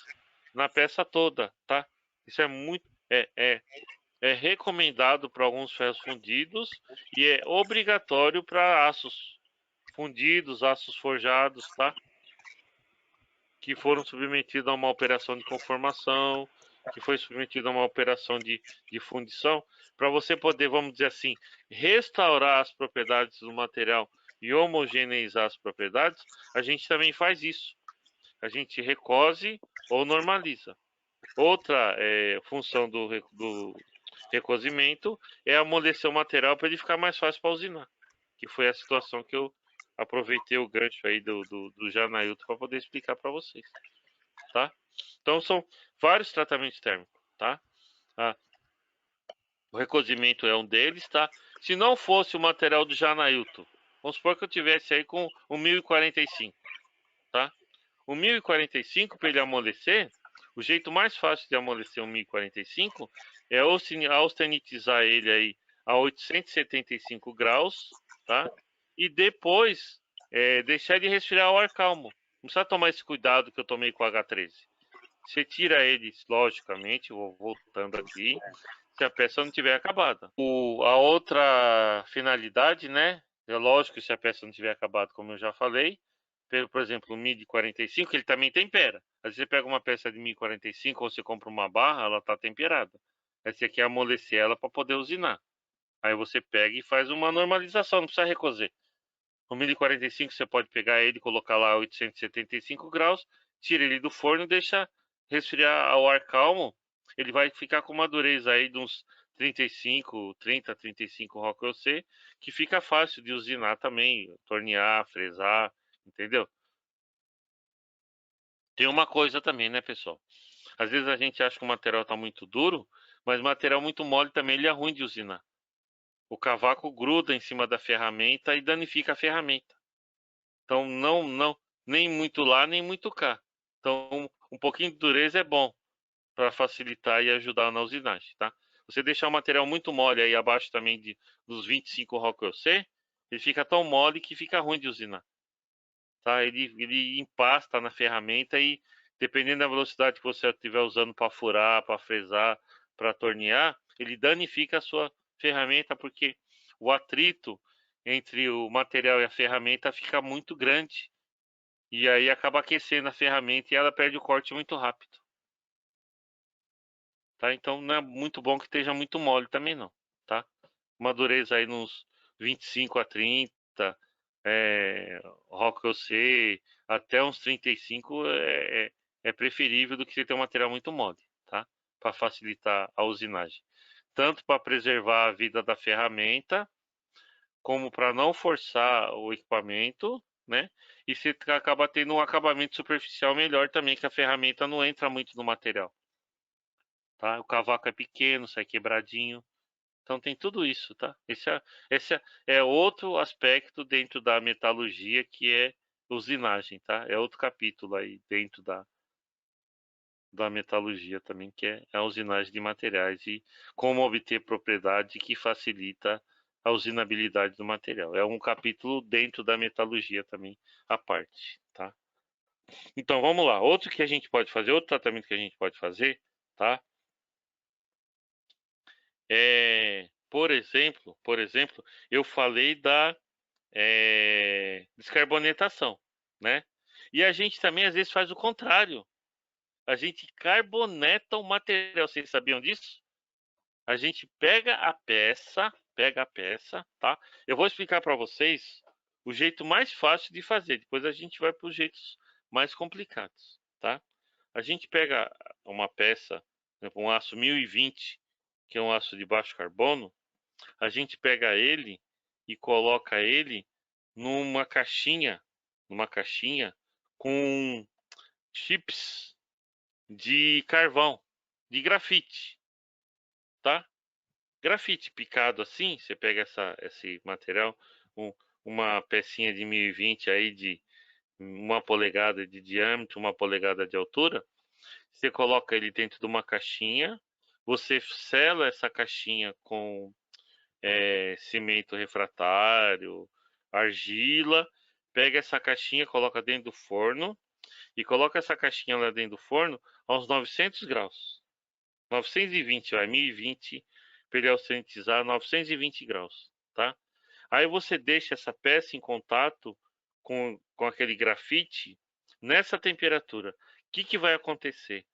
na peça toda, tá? Isso é muito é recomendado para alguns ferros fundidos e é obrigatório para aços fundidos, aços forjados, tá? Que foram submetidos a uma operação de conformação, que foi submetido a uma operação de fundição, para você poder, vamos dizer assim, restaurar as propriedades do material e homogeneizar as propriedades, a gente também faz isso. A gente recose ou normaliza. Outra função do recozimento é amolecer o material para ele ficar mais fácil para usinar, que foi a situação que eu aproveitei o gancho aí do Janailton para poder explicar para vocês, tá? Então são vários tratamentos térmicos, tá? O recozimento é um deles, tá? Se não fosse o material do Janailton, vamos supor que eu tivesse aí com o 1045, tá? O 1045, para ele amolecer, o jeito mais fácil de amolecer o 1045 é austenitizar ele aí a 875 graus, tá? E depois deixar ele resfriar ao ar calmo. Não precisa tomar esse cuidado que eu tomei com o H13. Você tira ele, logicamente, vou voltando aqui, se a peça não tiver acabada. A outra finalidade, né? É lógico, se a peça não tiver acabada, como eu já falei, por exemplo, o 1045, ele também tempera. Às vezes você pega uma peça de 1045 ou você compra uma barra, ela está temperada. Aí você quer amolecer ela para poder usinar. Aí você pega e faz uma normalização, não precisa recozer. O 1045 você pode pegar ele, colocar lá a 875 graus, tira ele do forno e deixa resfriar ao ar calmo. Ele vai ficar com uma dureza aí de uns 35 Rock OC, que fica fácil de usinar também, tornear, fresar, entendeu? Tem uma coisa também, né, pessoal? Às vezes a gente acha que o material está muito duro, mas material muito mole também ele é ruim de usinar. O cavaco gruda em cima da ferramenta e danifica a ferramenta. Então nem muito lá, nem muito cá. Então um pouquinho de dureza é bom para facilitar e ajudar na usinagem, tá? Você deixar o material muito mole aí abaixo também dos 25 Rock OC, ele fica tão mole que fica ruim de usinar. Tá? Ele empasta na ferramenta e, dependendo da velocidade que você estiver usando para furar, para fresar, para tornear, ele danifica a sua ferramenta porque o atrito entre o material e a ferramenta fica muito grande e aí acaba aquecendo a ferramenta e ela perde o corte muito rápido. Tá? Então não é muito bom que esteja muito mole também não, tá? Uma dureza aí nos 25 a 30, Rock OC, até uns 35 é preferível do que você ter um material muito mole, tá? Para facilitar a usinagem. Tanto para preservar a vida da ferramenta, como para não forçar o equipamento, né? E você acaba tendo um acabamento superficial melhor também, que a ferramenta não entra muito no material. Tá? O cavaco é pequeno, sai quebradinho. Então tem tudo isso, tá? Esse é outro aspecto dentro da metalurgia que é usinagem, tá? É outro capítulo aí dentro da metalurgia também, que é a usinagem de materiais e como obter propriedade que facilita a usinabilidade do material. É um capítulo dentro da metalurgia também, à parte, tá? Então vamos lá. Outro que a gente pode fazer, outro tratamento que a gente pode fazer, tá? Por exemplo, eu falei descarbonetação, né? E a gente também às vezes faz o contrário. A gente carboneta o material. Vocês sabiam disso? A gente pega a peça, tá? Eu vou explicar para vocês o jeito mais fácil de fazer. Depois a gente vai para os jeitos mais complicados, tá? A gente pega uma peça, por exemplo, um aço 1020, que é um aço de baixo carbono. A gente pega ele e coloca ele numa caixinha com chips de carvão, de grafite, tá? Grafite picado assim, você pega esse material, uma pecinha de 1020 aí de 1 polegada de diâmetro, 1 polegada de altura, você coloca ele dentro de uma caixinha, você sela essa caixinha com cimento refratário, argila, pega essa caixinha, coloca dentro do forno e coloca essa caixinha lá dentro do forno aos 900 graus. 920, vai, 1020, para ele auxentizar 920 graus, tá? Aí você deixa essa peça em contato com aquele grafite nessa temperatura. O que vai acontecer?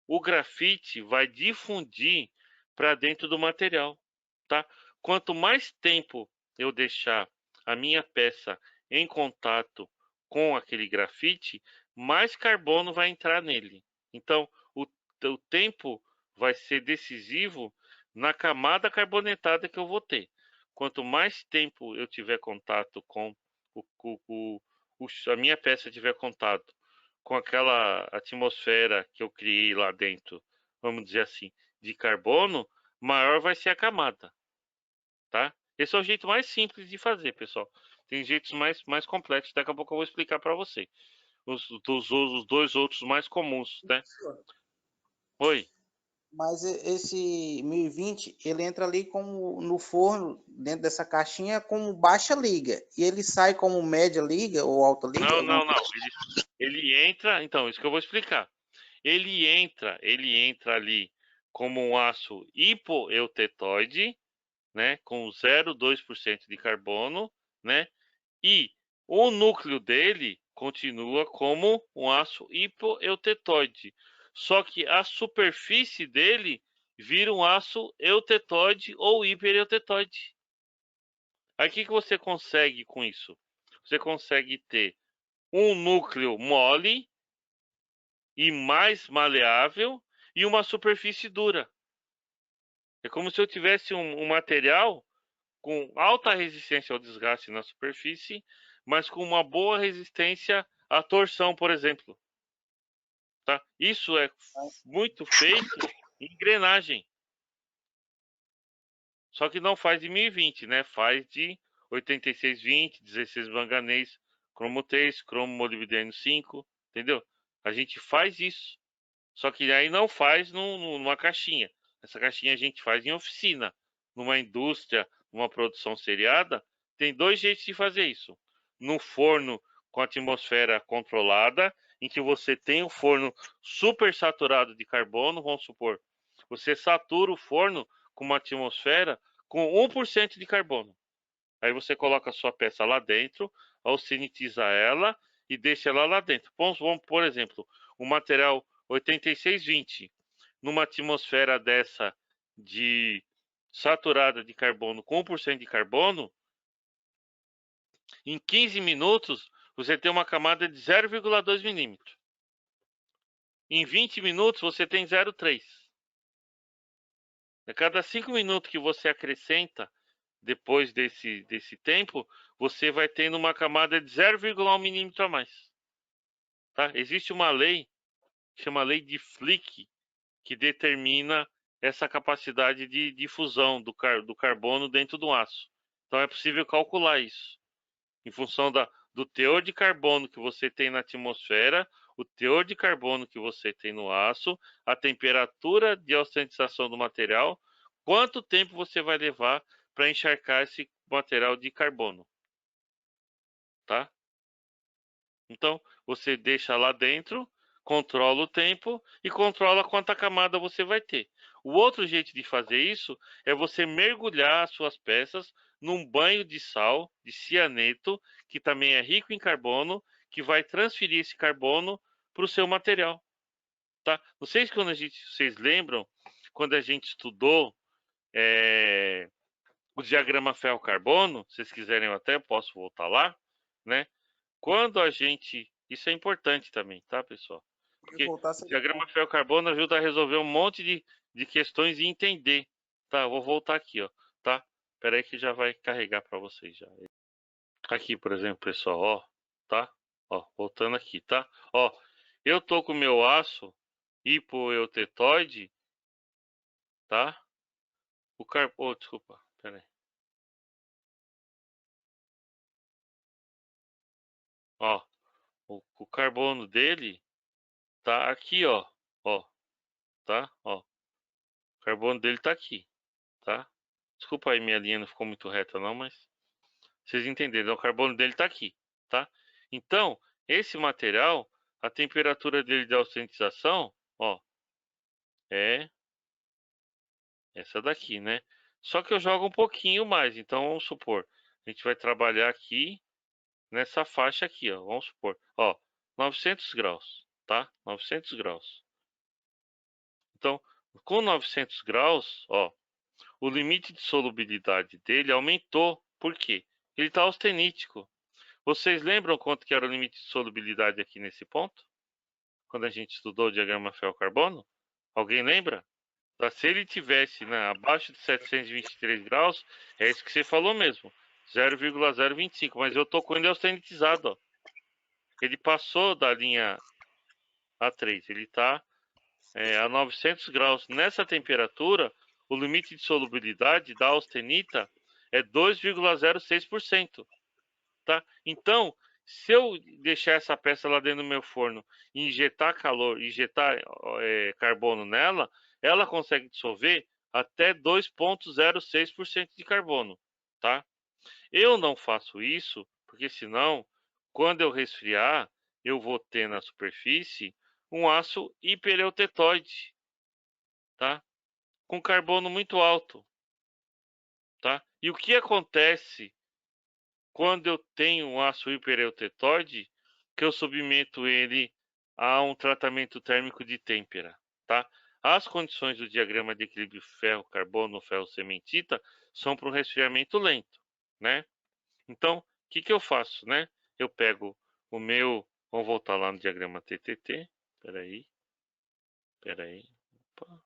O grafite vai difundir para dentro do material, tá? Quanto mais tempo eu deixar a minha peça em contato com aquele grafite, mais carbono vai entrar nele. Então, o tempo vai ser decisivo na camada carbonetada que eu vou ter. Quanto mais tempo eu tiver contato com a minha peça tiver contato com aquela atmosfera que eu criei lá dentro, vamos dizer assim, de carbono, maior vai ser a camada, tá? Esse é o jeito mais simples de fazer, pessoal. Tem jeitos mais complexos, daqui a pouco eu vou explicar para você. Os dois outros mais comuns, né? Oi. Mas esse 1020, ele entra ali como no forno, dentro dessa caixinha, como baixa liga. E ele sai como média liga ou alta liga? Não. Ele entra, então, isso que eu vou explicar. Ele entra ali como um aço hipoeutetoide, né, com 0,2% de carbono, né? E o núcleo dele continua como um aço hipoeutetoide. Só que a superfície dele vira um aço eutetoide ou hipereutetoide. Aí o que você consegue com isso? Você consegue ter um núcleo mole e mais maleável e uma superfície dura. É como se eu tivesse um material com alta resistência ao desgaste na superfície, mas com uma boa resistência à torção, por exemplo. Tá? Isso é muito feito em engrenagem. Só que não faz de 1020, né? Faz de 8620, 16 manganês, cromo 3, cromo molibdênio 5, entendeu? A gente faz isso. Só que aí não faz numa caixinha. Essa caixinha a gente faz em oficina. Numa indústria, numa produção seriada, tem dois jeitos de fazer isso. No forno com atmosfera controlada, em que você tem um forno super saturado de carbono, vamos supor, você satura o forno com uma atmosfera com 1% de carbono. Aí você coloca a sua peça lá dentro, auxinitiza ela e deixa ela lá dentro. Vamos, por exemplo, o material 8620 numa atmosfera dessa de saturada de carbono com 1% de carbono, em 15 minutos você tem uma camada de 0,2 milímetros. Em 20 minutos você tem 0,3. A cada 5 minutos que você acrescenta depois desse tempo, você vai tendo uma camada de 0,1 milímetro a mais. Tá? Existe uma lei, que chama lei de Flick, que determina essa capacidade de difusão do carbono dentro do aço. Então é possível calcular isso. Em função do teor de carbono que você tem na atmosfera, o teor de carbono que você tem no aço, a temperatura de auxentização do material, quanto tempo você vai levar para encharcar esse material de carbono, tá? Então, você deixa lá dentro, controla o tempo e controla quanta camada você vai ter. O outro jeito de fazer isso é você mergulhar as suas peças num banho de sal, de cianeto, que também é rico em carbono, que vai transferir esse carbono para o seu material. Tá? Não sei se vocês lembram, quando a gente estudou o diagrama ferro-carbono, se vocês quiserem eu até posso voltar lá, né? Quando a gente... Isso é importante também, tá, pessoal? Se Porque voltar, o seria bom. diagrama ferro-carbono ajuda a resolver um monte de questões e entender. Tá, eu vou voltar aqui, ó, tá? Espera aí que já vai carregar para vocês já. Aqui, por exemplo, pessoal, ó, tá? Ó, voltando aqui, tá? Ó, eu tô com o meu aço hipoeutetoide, tá? Desculpa, pera aí. Ó, o carbono dele tá aqui, ó, tá? Ó, o carbono dele tá aqui, tá? Desculpa aí, minha linha não ficou muito reta não, mas vocês entenderam, o carbono dele tá aqui, tá? Então, esse material, a temperatura dele de austenização, ó, é essa daqui, né? Só que eu jogo um pouquinho mais, então vamos supor, a gente vai trabalhar aqui nessa faixa aqui, ó, vamos supor, ó, 900 graus, tá? 900 graus. Então, com 900 graus, ó, o limite de solubilidade dele aumentou. Por quê? Ele está austenítico. Vocês lembram quanto que era o limite de solubilidade aqui nesse ponto? Quando a gente estudou o diagrama ferro-carbono? Alguém lembra? Tá, se ele tivesse, né, abaixo de 723 graus, é isso que você falou mesmo, 0,025, mas eu tô com ele austenitizado, ó. Ele passou da linha A3, ele está a 900 graus. Nessa temperatura, o limite de solubilidade da austenita é 2,06%. Tá? Então, se eu deixar essa peça lá dentro do meu forno e injetar calor, injetar carbono nela, ela consegue dissolver até 2,06% de carbono. Tá? Eu não faço isso, porque senão, quando eu resfriar, eu vou ter na superfície um aço hipereutetoide, tá? Com carbono muito alto, tá? E o que acontece quando eu tenho um aço hipereutetoide, que eu submeto ele a um tratamento térmico de têmpera, tá? As condições do diagrama de equilíbrio ferro-carbono, ferro-cementita, são para um resfriamento lento, né? Então, o que eu faço, né? Eu pego o meu... Vamos voltar lá no diagrama TTT. Peraí. Opa.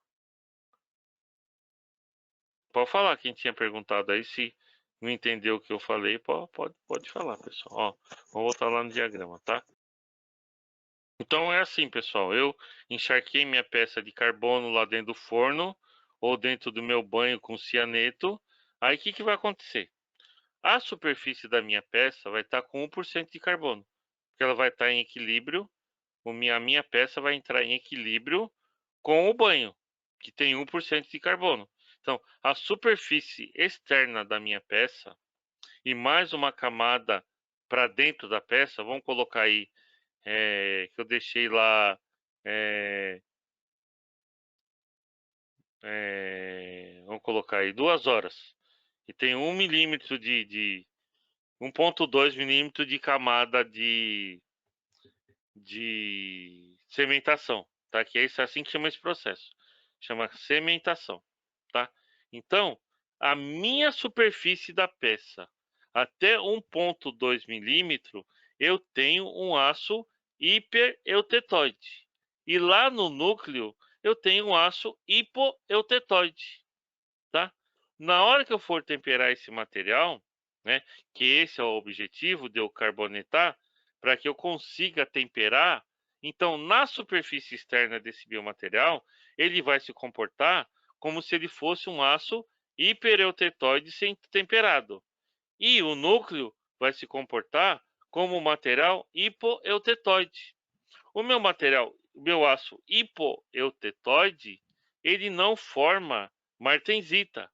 Pode falar, quem tinha perguntado aí, se não entendeu o que eu falei, pode falar, pessoal. Ó, vamos voltar lá no diagrama, tá? Então é assim, pessoal, eu encharquei minha peça de carbono lá dentro do forno, ou dentro do meu banho com cianeto. Aí o que vai acontecer? A superfície da minha peça vai estar com 1% de carbono, porque ela vai estar em equilíbrio, a minha peça vai entrar em equilíbrio com o banho, que tem 1% de carbono. Então, a superfície externa da minha peça e mais uma camada para dentro da peça, vamos colocar aí, que eu deixei lá, vamos colocar aí 2 horas, e tem 1 milímetro 1,2 milímetro de camada de cementação, tá? Que é isso, assim que chama esse processo, chama cementação, tá? Então, a minha superfície da peça até 1,2 milímetro, eu tenho um aço hipereutetoide. E lá no núcleo, eu tenho um aço hipoeutetoide, tá? Na hora que eu for temperar esse material, né, que esse é o objetivo de eu carbonetar, para que eu consiga temperar, então na superfície externa desse biomaterial, ele vai se comportar como se ele fosse um aço hipereutetoide sem temperado. E o núcleo vai se comportar como um material hipoeutetoide. O meu material, o meu aço hipoeutetoide, ele não forma martensita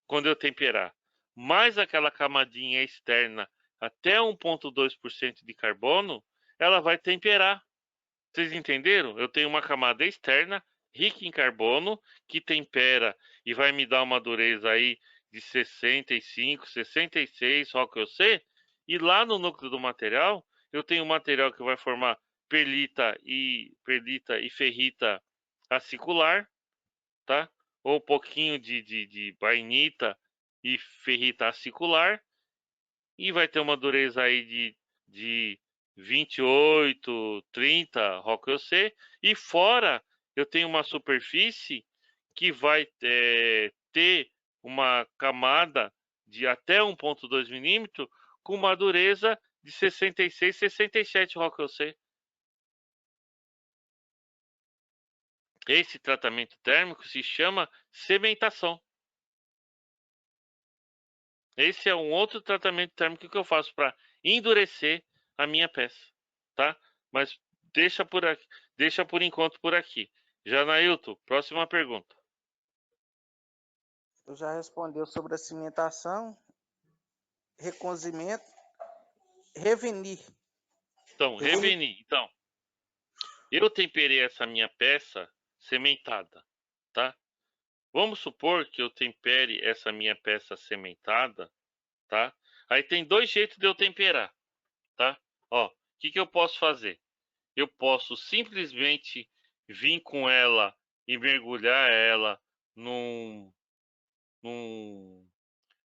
quando eu temperar. Mais aquela camadinha externa até 1,2% de carbono, ela vai temperar. Vocês entenderam? Eu tenho uma camada externa rica em carbono que tempera e vai me dar uma dureza aí de 65, 66 ROCUC. E lá no núcleo do material, eu tenho um material que vai formar perlita e ferrita acicular, tá? Ou um pouquinho de bainita e ferrita acicular. E vai ter uma dureza aí de 28, 30 ROCUC. E fora, eu tenho uma superfície que vai ter uma camada de até 1,2 milímetro com uma dureza de 66, 67 ROCUC. Esse tratamento térmico se chama cementação. Esse é um outro tratamento térmico que eu faço para endurecer a minha peça, tá? Mas deixa por enquanto por aqui. Janailton, próxima pergunta. Eu já respondeu sobre a cimentação, recozimento, revenir. Então, revenir. Então, eu temperei essa minha peça sementada, tá? Vamos supor que eu tempere essa minha peça sementada, tá? Aí tem dois jeitos de eu temperar, tá? Ó, o que eu posso fazer? Eu posso simplesmente vir com ela e mergulhar ela num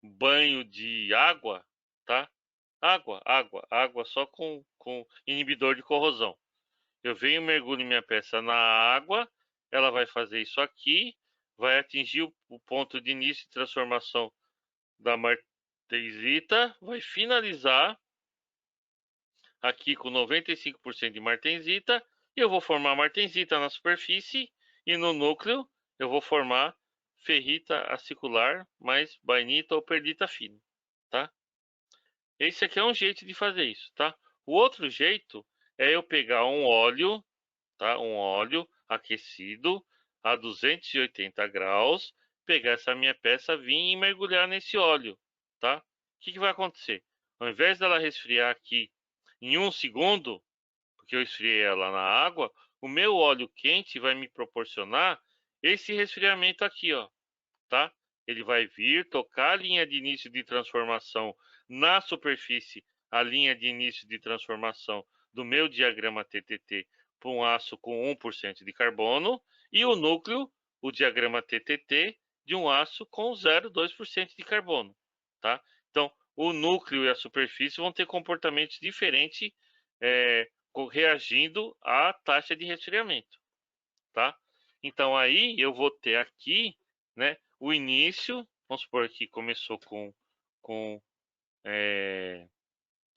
banho de água, tá? Água só com inibidor de corrosão. Eu venho, mergulho minha peça na água, ela vai fazer isso aqui, vai atingir o ponto de início de transformação da martensita, vai finalizar aqui com 95% de martensita, e eu vou formar martensita na superfície, e no núcleo eu vou formar ferrita acicular mais bainita ou perlita fina, tá? Esse aqui é um jeito de fazer isso, tá? O outro jeito é eu pegar um óleo, tá? Um óleo aquecido a 280 graus, pegar essa minha peça, vir e mergulhar nesse óleo, tá? O que vai acontecer? Ao invés dela resfriar aqui em 1 segundo, porque eu esfriei ela na água, o meu óleo quente vai me proporcionar esse resfriamento aqui, ó, tá? Ele vai vir tocar a linha de início de transformação na superfície, a linha de início de transformação do meu diagrama TTT para um aço com 1% de carbono, e o núcleo, o diagrama TTT, de um aço com 0,2% de carbono, tá? Então, o núcleo e a superfície vão ter comportamentos diferentes reagindo à taxa de resfriamento, tá? Então, aí eu vou ter aqui, né, o início, vamos supor que começou com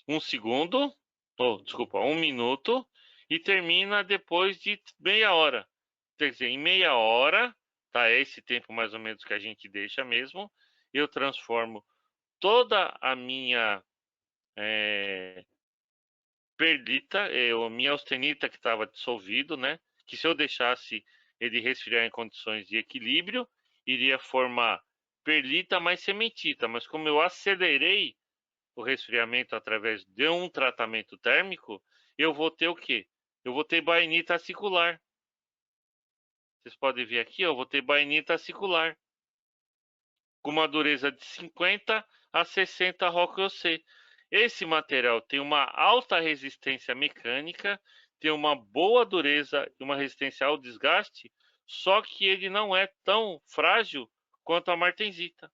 1 segundo, desculpa, 1 minuto, e termina depois de meia hora. Quer dizer, em meia hora, tá? É esse tempo mais ou menos que a gente deixa mesmo, eu transformo toda a minha perlita, a minha austenita que estava dissolvido, né? Que se eu deixasse ele resfriar em condições de equilíbrio, iria formar perlita mais cementita. Mas como eu acelerei o resfriamento através de um tratamento térmico, eu vou ter o quê? Eu vou ter bainita acicular. Vocês podem ver aqui, eu vou ter bainita acicular com uma dureza de 50 a 60 ROCUC. Esse material tem uma alta resistência mecânica, tem uma boa dureza e uma resistência ao desgaste, só que ele não é tão frágil quanto a martensita,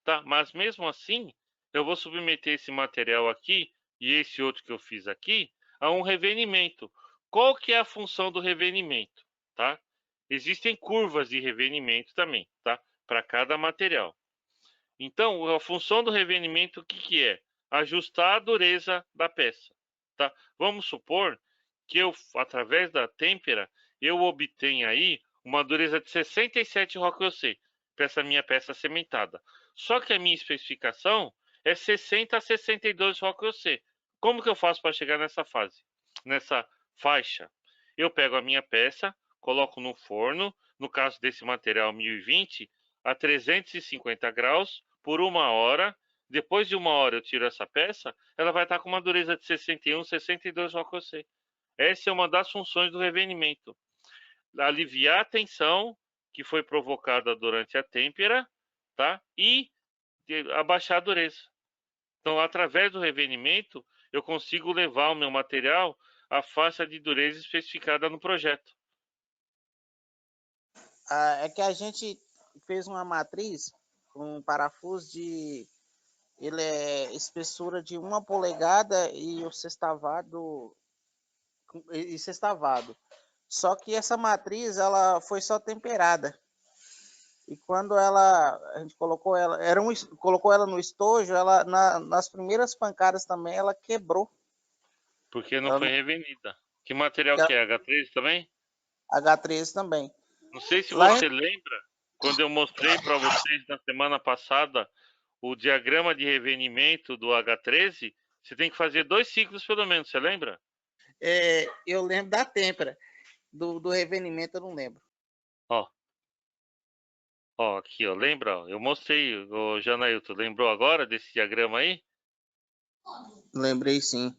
tá? Mas mesmo assim, eu vou submeter esse material aqui e esse outro que eu fiz aqui a um revenimento. Qual que é a função do revenimento, tá? Existem curvas de revenimento também, tá? Para cada material. Então, a função do revenimento, o que é? Ajustar a dureza da peça, tá? Vamos supor que eu, através da têmpera, eu obtenha aí uma dureza de 67 ROCUC para essa minha peça cimentada. Só que a minha especificação é 60 a 62 ROCUC. Como que eu faço para chegar nessa faixa? Eu pego a minha peça, coloco no forno, no caso desse material 1020, a 350 graus por 1 hora. Depois de 1 hora eu tiro essa peça, ela vai estar com uma dureza de 61, 62 ROCUC. Essa é uma das funções do revenimento. Aliviar a tensão que foi provocada durante a têmpera, tá? E abaixar a dureza. Então, através do revenimento, eu consigo levar o meu material à faixa de dureza especificada no projeto. É que a gente fez uma matriz, um parafuso de... Ele é espessura de 1 polegada e o sextavado... E sextavado. Só que essa matriz, ela foi só temperada. E quando a gente colocou ela, colocou ela no estojo, ela nas primeiras pancadas também ela quebrou. Porque não Ela foi não, revenida. Que material que é? H13 também? H13 também. Não sei se Lá você lembra, quando eu mostrei para vocês na semana passada o diagrama de revenimento do H13, você tem que fazer 2 ciclos pelo menos, você lembra? eu lembro da têmpera, do revenimento eu não lembro. Ó, ó, aqui, ó, lembra? Ó, eu mostrei, o Janailton, lembrou agora desse diagrama aí? Lembrei sim.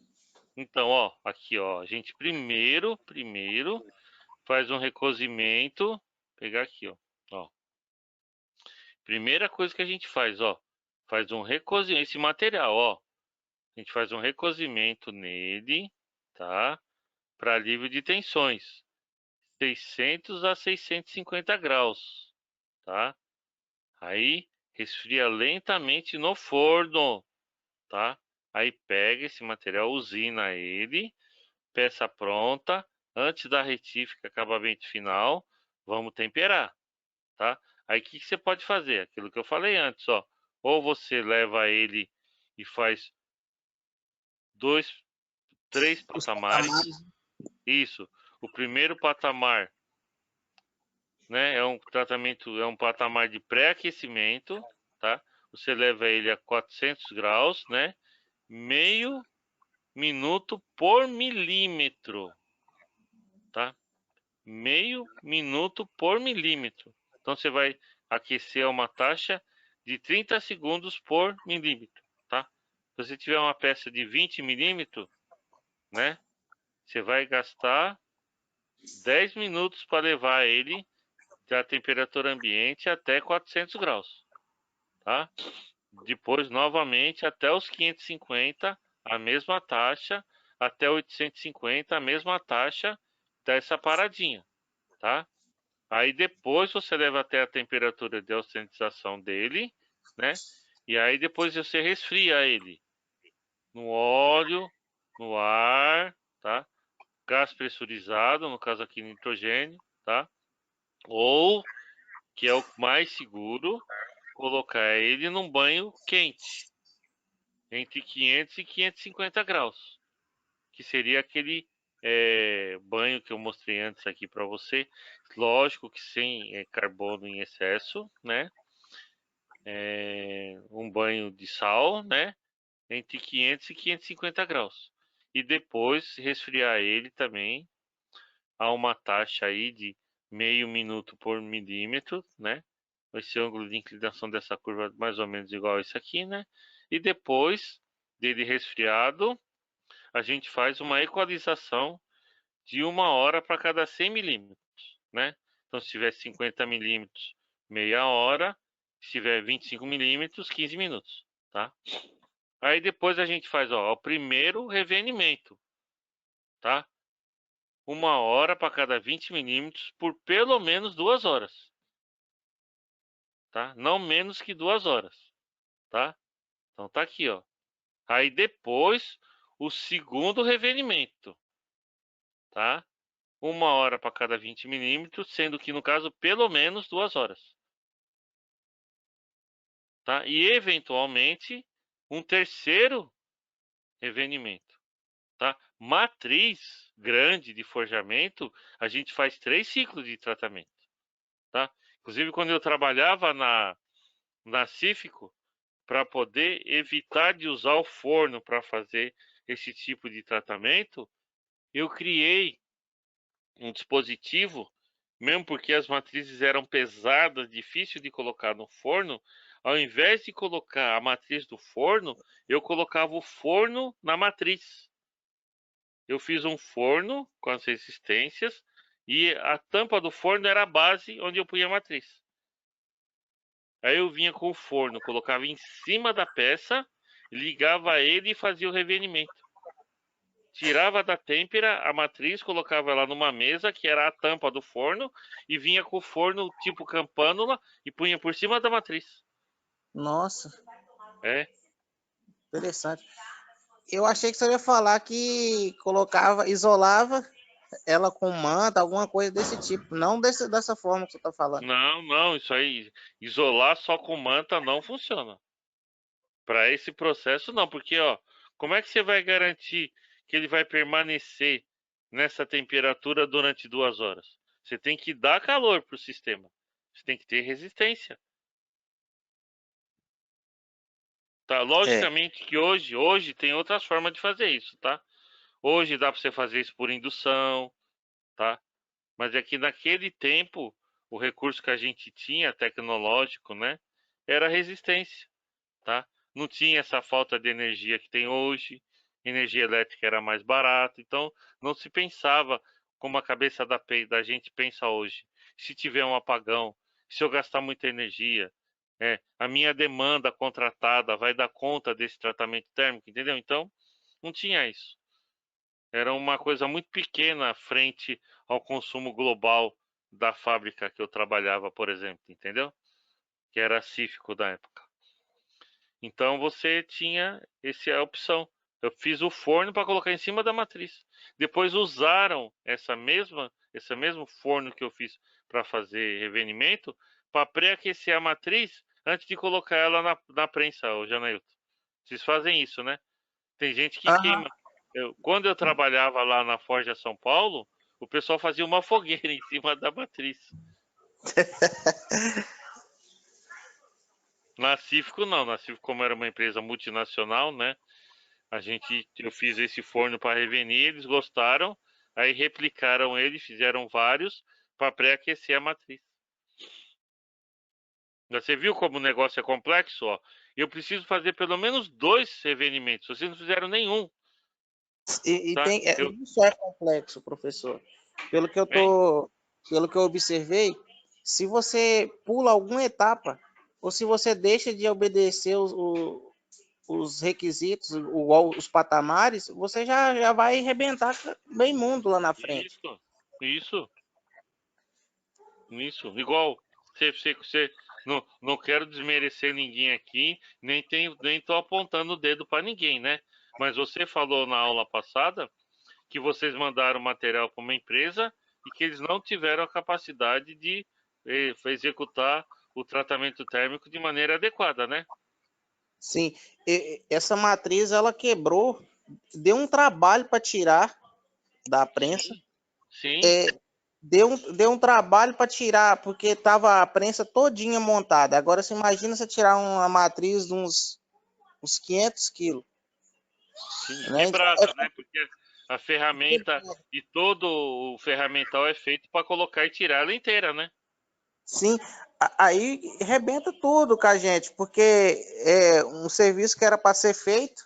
Então, ó, aqui, ó, a gente primeiro faz um recozimento, pegar aqui, ó. Primeira coisa que a gente faz, ó, faz um recozimento, esse material, ó, a gente faz um recozimento nele, tá? Para alívio de tensões, 600 a 650 graus, tá? Aí resfria lentamente no forno, tá? Aí pega esse material, usina ele, peça pronta, antes da retífica, acabamento final, vamos temperar, tá? Aí o que você pode fazer? Aquilo que eu falei antes, ó. Ou você leva ele e faz 2, 3 Os patamares. patamares. Isso. O primeiro patamar, né, é um tratamento, é um patamar de pré-aquecimento, tá? Você leva ele a 400 graus, né? Meio minuto por milímetro, tá? Meio minuto por milímetro. Então você vai aquecer a uma taxa de 30 segundos por milímetro, tá? Se você tiver uma peça de 20 milímetros, né? Você vai gastar 10 minutos para levar ele da temperatura ambiente até 400 graus, tá? Depois, novamente, até os 550, a mesma taxa, até 850, a mesma taxa dessa paradinha, tá? Aí depois você leva até a temperatura de oxidatização dele, né? E aí depois você resfria ele no óleo, no ar, tá? Gás pressurizado, no caso aqui nitrogênio, tá? Ou, que é o mais seguro, colocar ele num banho quente, entre 500 e 550 graus, que seria aquele banho que eu mostrei antes aqui para você. Lógico que sem carbono em excesso, né? Um banho de sal, né? Entre 500 e 550 graus. E depois resfriar ele também a uma taxa aí de meio minuto por milímetro, né? Esse ângulo de inclinação dessa curva mais ou menos igual a esse aqui, né? E depois dele resfriado, a gente faz uma equalização de 1 hora para cada 100 milímetros, né? Então, se tiver 50 milímetros, meia hora. Se tiver 25 milímetros, 15 minutos, tá? Aí depois a gente faz, ó, o primeiro revenimento, tá? 1 hora para cada 20 milímetros por pelo menos 2 horas, tá? Não menos que 2 horas, tá? Então tá aqui, ó. Aí depois o segundo revenimento, tá? 1 hora para cada 20 milímetros, sendo que no caso pelo menos 2 horas, tá? E eventualmente um terceiro revenimento, tá? Matriz grande de forjamento, a gente faz 3 ciclos de tratamento, tá? Inclusive quando eu trabalhava na Cífico, para poder evitar de usar o forno para fazer esse tipo de tratamento, eu criei um dispositivo, mesmo porque as matrizes eram pesadas, difícil de colocar no forno. Ao invés de colocar a matriz do forno, eu colocava o forno na matriz. eu fiz um forno com as resistências e a tampa do forno era a base onde eu punha a matriz. Aí eu vinha com o forno, colocava em cima da peça, ligava ele e fazia o revenimento. Tirava da têmpera a matriz, colocava ela numa mesa, que era a tampa do forno, e vinha com o forno tipo campânula e punha por cima da matriz. Nossa, É, interessante. Eu achei que você ia falar que colocava, isolava ela com manta, alguma coisa desse tipo. Não dessa forma que você está falando. não, isso aí, isolar só com manta não funciona. Para esse processo não, porque ó, como é que você vai garantir que ele vai permanecer nessa temperatura durante 2 horas? Você tem que dar calor para o sistema. Você tem que ter resistência. Tá? É. Logicamente que hoje tem outras formas de fazer isso, tá? Hoje dá para você fazer isso por indução, tá? Mas é que naquele tempo o recurso que a gente tinha tecnológico, né, era resistência, tá? Não tinha essa falta de energia que tem hoje, energia elétrica era mais barata, então não se pensava como a cabeça da gente pensa hoje. Se tiver um apagão, se eu gastar muita energia, a minha demanda contratada vai dar conta desse tratamento térmico, entendeu? Então, não tinha isso. Era uma coisa muito pequena frente ao consumo global da fábrica que eu trabalhava, por exemplo, entendeu? Que era a Cífico da época. Então você tinha essa opção. Eu fiz o forno para colocar em cima da matriz. Depois usaram esse mesmo forno que eu fiz para fazer revenimento para pré-aquecer a matriz antes de colocar ela na prensa, ô Janailton. Vocês fazem isso, né? Tem gente que Aham. queima. Quando eu trabalhava lá na Forja São Paulo, o pessoal fazia uma fogueira em cima da matriz. Na Cífico não, na Cífico como era uma empresa multinacional, né? Eu fiz esse forno para revenir, eles gostaram, aí replicaram ele, fizeram vários para pré-aquecer a matriz. Você viu como o negócio é complexo, ó? Eu preciso fazer pelo menos 2 revenimentos. Vocês não fizeram nenhum, E tá? isso é complexo, professor. Pelo que eu Hein? tô, pelo que eu observei, se você pula alguma etapa ou se você deixa de obedecer os requisitos, os patamares, você já vai arrebentar bem mundo lá na frente. Isso, isso, isso. Igual você não quero desmerecer ninguém aqui, nem tô apontando o dedo para ninguém, né? Mas você falou na aula passada que vocês mandaram material para uma empresa e que eles não tiveram a capacidade de executar o tratamento térmico de maneira adequada, né? Sim, essa matriz ela quebrou, deu um trabalho para tirar da prensa. Sim, sim, É, deu um trabalho para tirar, porque tava a prensa todinha montada. Agora você imagina você tirar uma matriz de uns 500 quilos, sim. né? Então, Quebrada, né? Porque a ferramenta e todo o ferramental é feito para colocar e tirar ela inteira, né? sim, aí rebenta tudo com a gente, porque é um serviço que era para ser feito,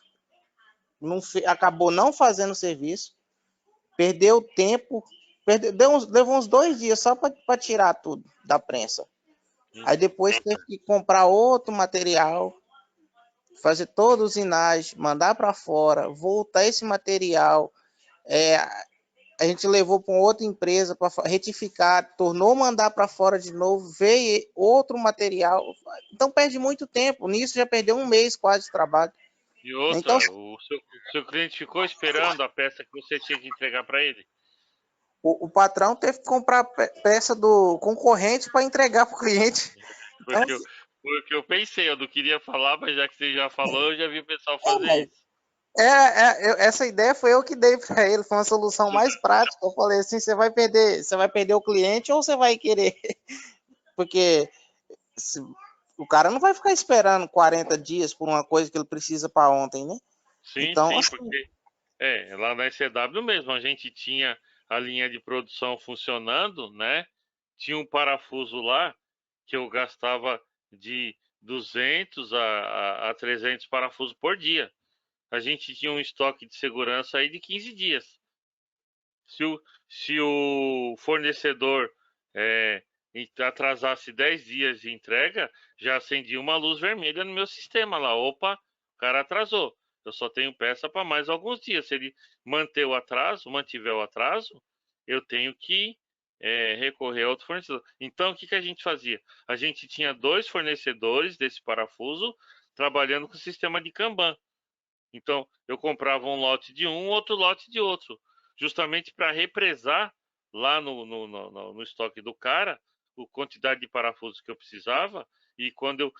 acabou não fazendo o serviço, perdeu tempo, levou uns 2 dias só para tirar tudo da prensa. Aí Uhum. depois teve que comprar outro material, fazer toda a usinagem, mandar para fora, voltar esse material. A gente levou para outra empresa para retificar, tornou mandar para fora de novo, veio outro material. Então perde muito tempo. Nisso já perdeu um mês quase de trabalho. E Então outra, o seu cliente ficou esperando a peça que você tinha que entregar para ele. o patrão teve que comprar peça do concorrente para entregar para o cliente. Então, Porque foi o que eu pensei, eu não queria falar, mas já que você já falou, eu já vi o pessoal é, fazer mas isso. essa ideia foi eu que dei para ele, foi uma solução mais prática. Eu falei assim, você vai perder o cliente ou você vai querer? Porque o cara não vai ficar esperando 40 dias por uma coisa que ele precisa para ontem, né? Sim, Então, sim, assim, porque lá na SCW mesmo, a gente tinha a linha de produção funcionando, né? Tinha um parafuso lá que eu gastava de 200 a 300 parafusos por dia. A gente tinha um estoque de segurança aí de 15 dias. Se o fornecedor atrasasse 10 dias de entrega, já acendia uma luz vermelha no meu sistema lá. Opa, o cara atrasou. Eu só tenho peça para mais alguns dias. Se ele mantiver o atraso, eu tenho que recorrer a outro fornecedor. Então, o que a gente fazia? A gente tinha 2 fornecedores desse parafuso trabalhando com o sistema de Kanban. Então, eu comprava um lote de um, outro lote de outro, justamente para represar lá no estoque do cara a quantidade de parafusos que eu precisava. E quando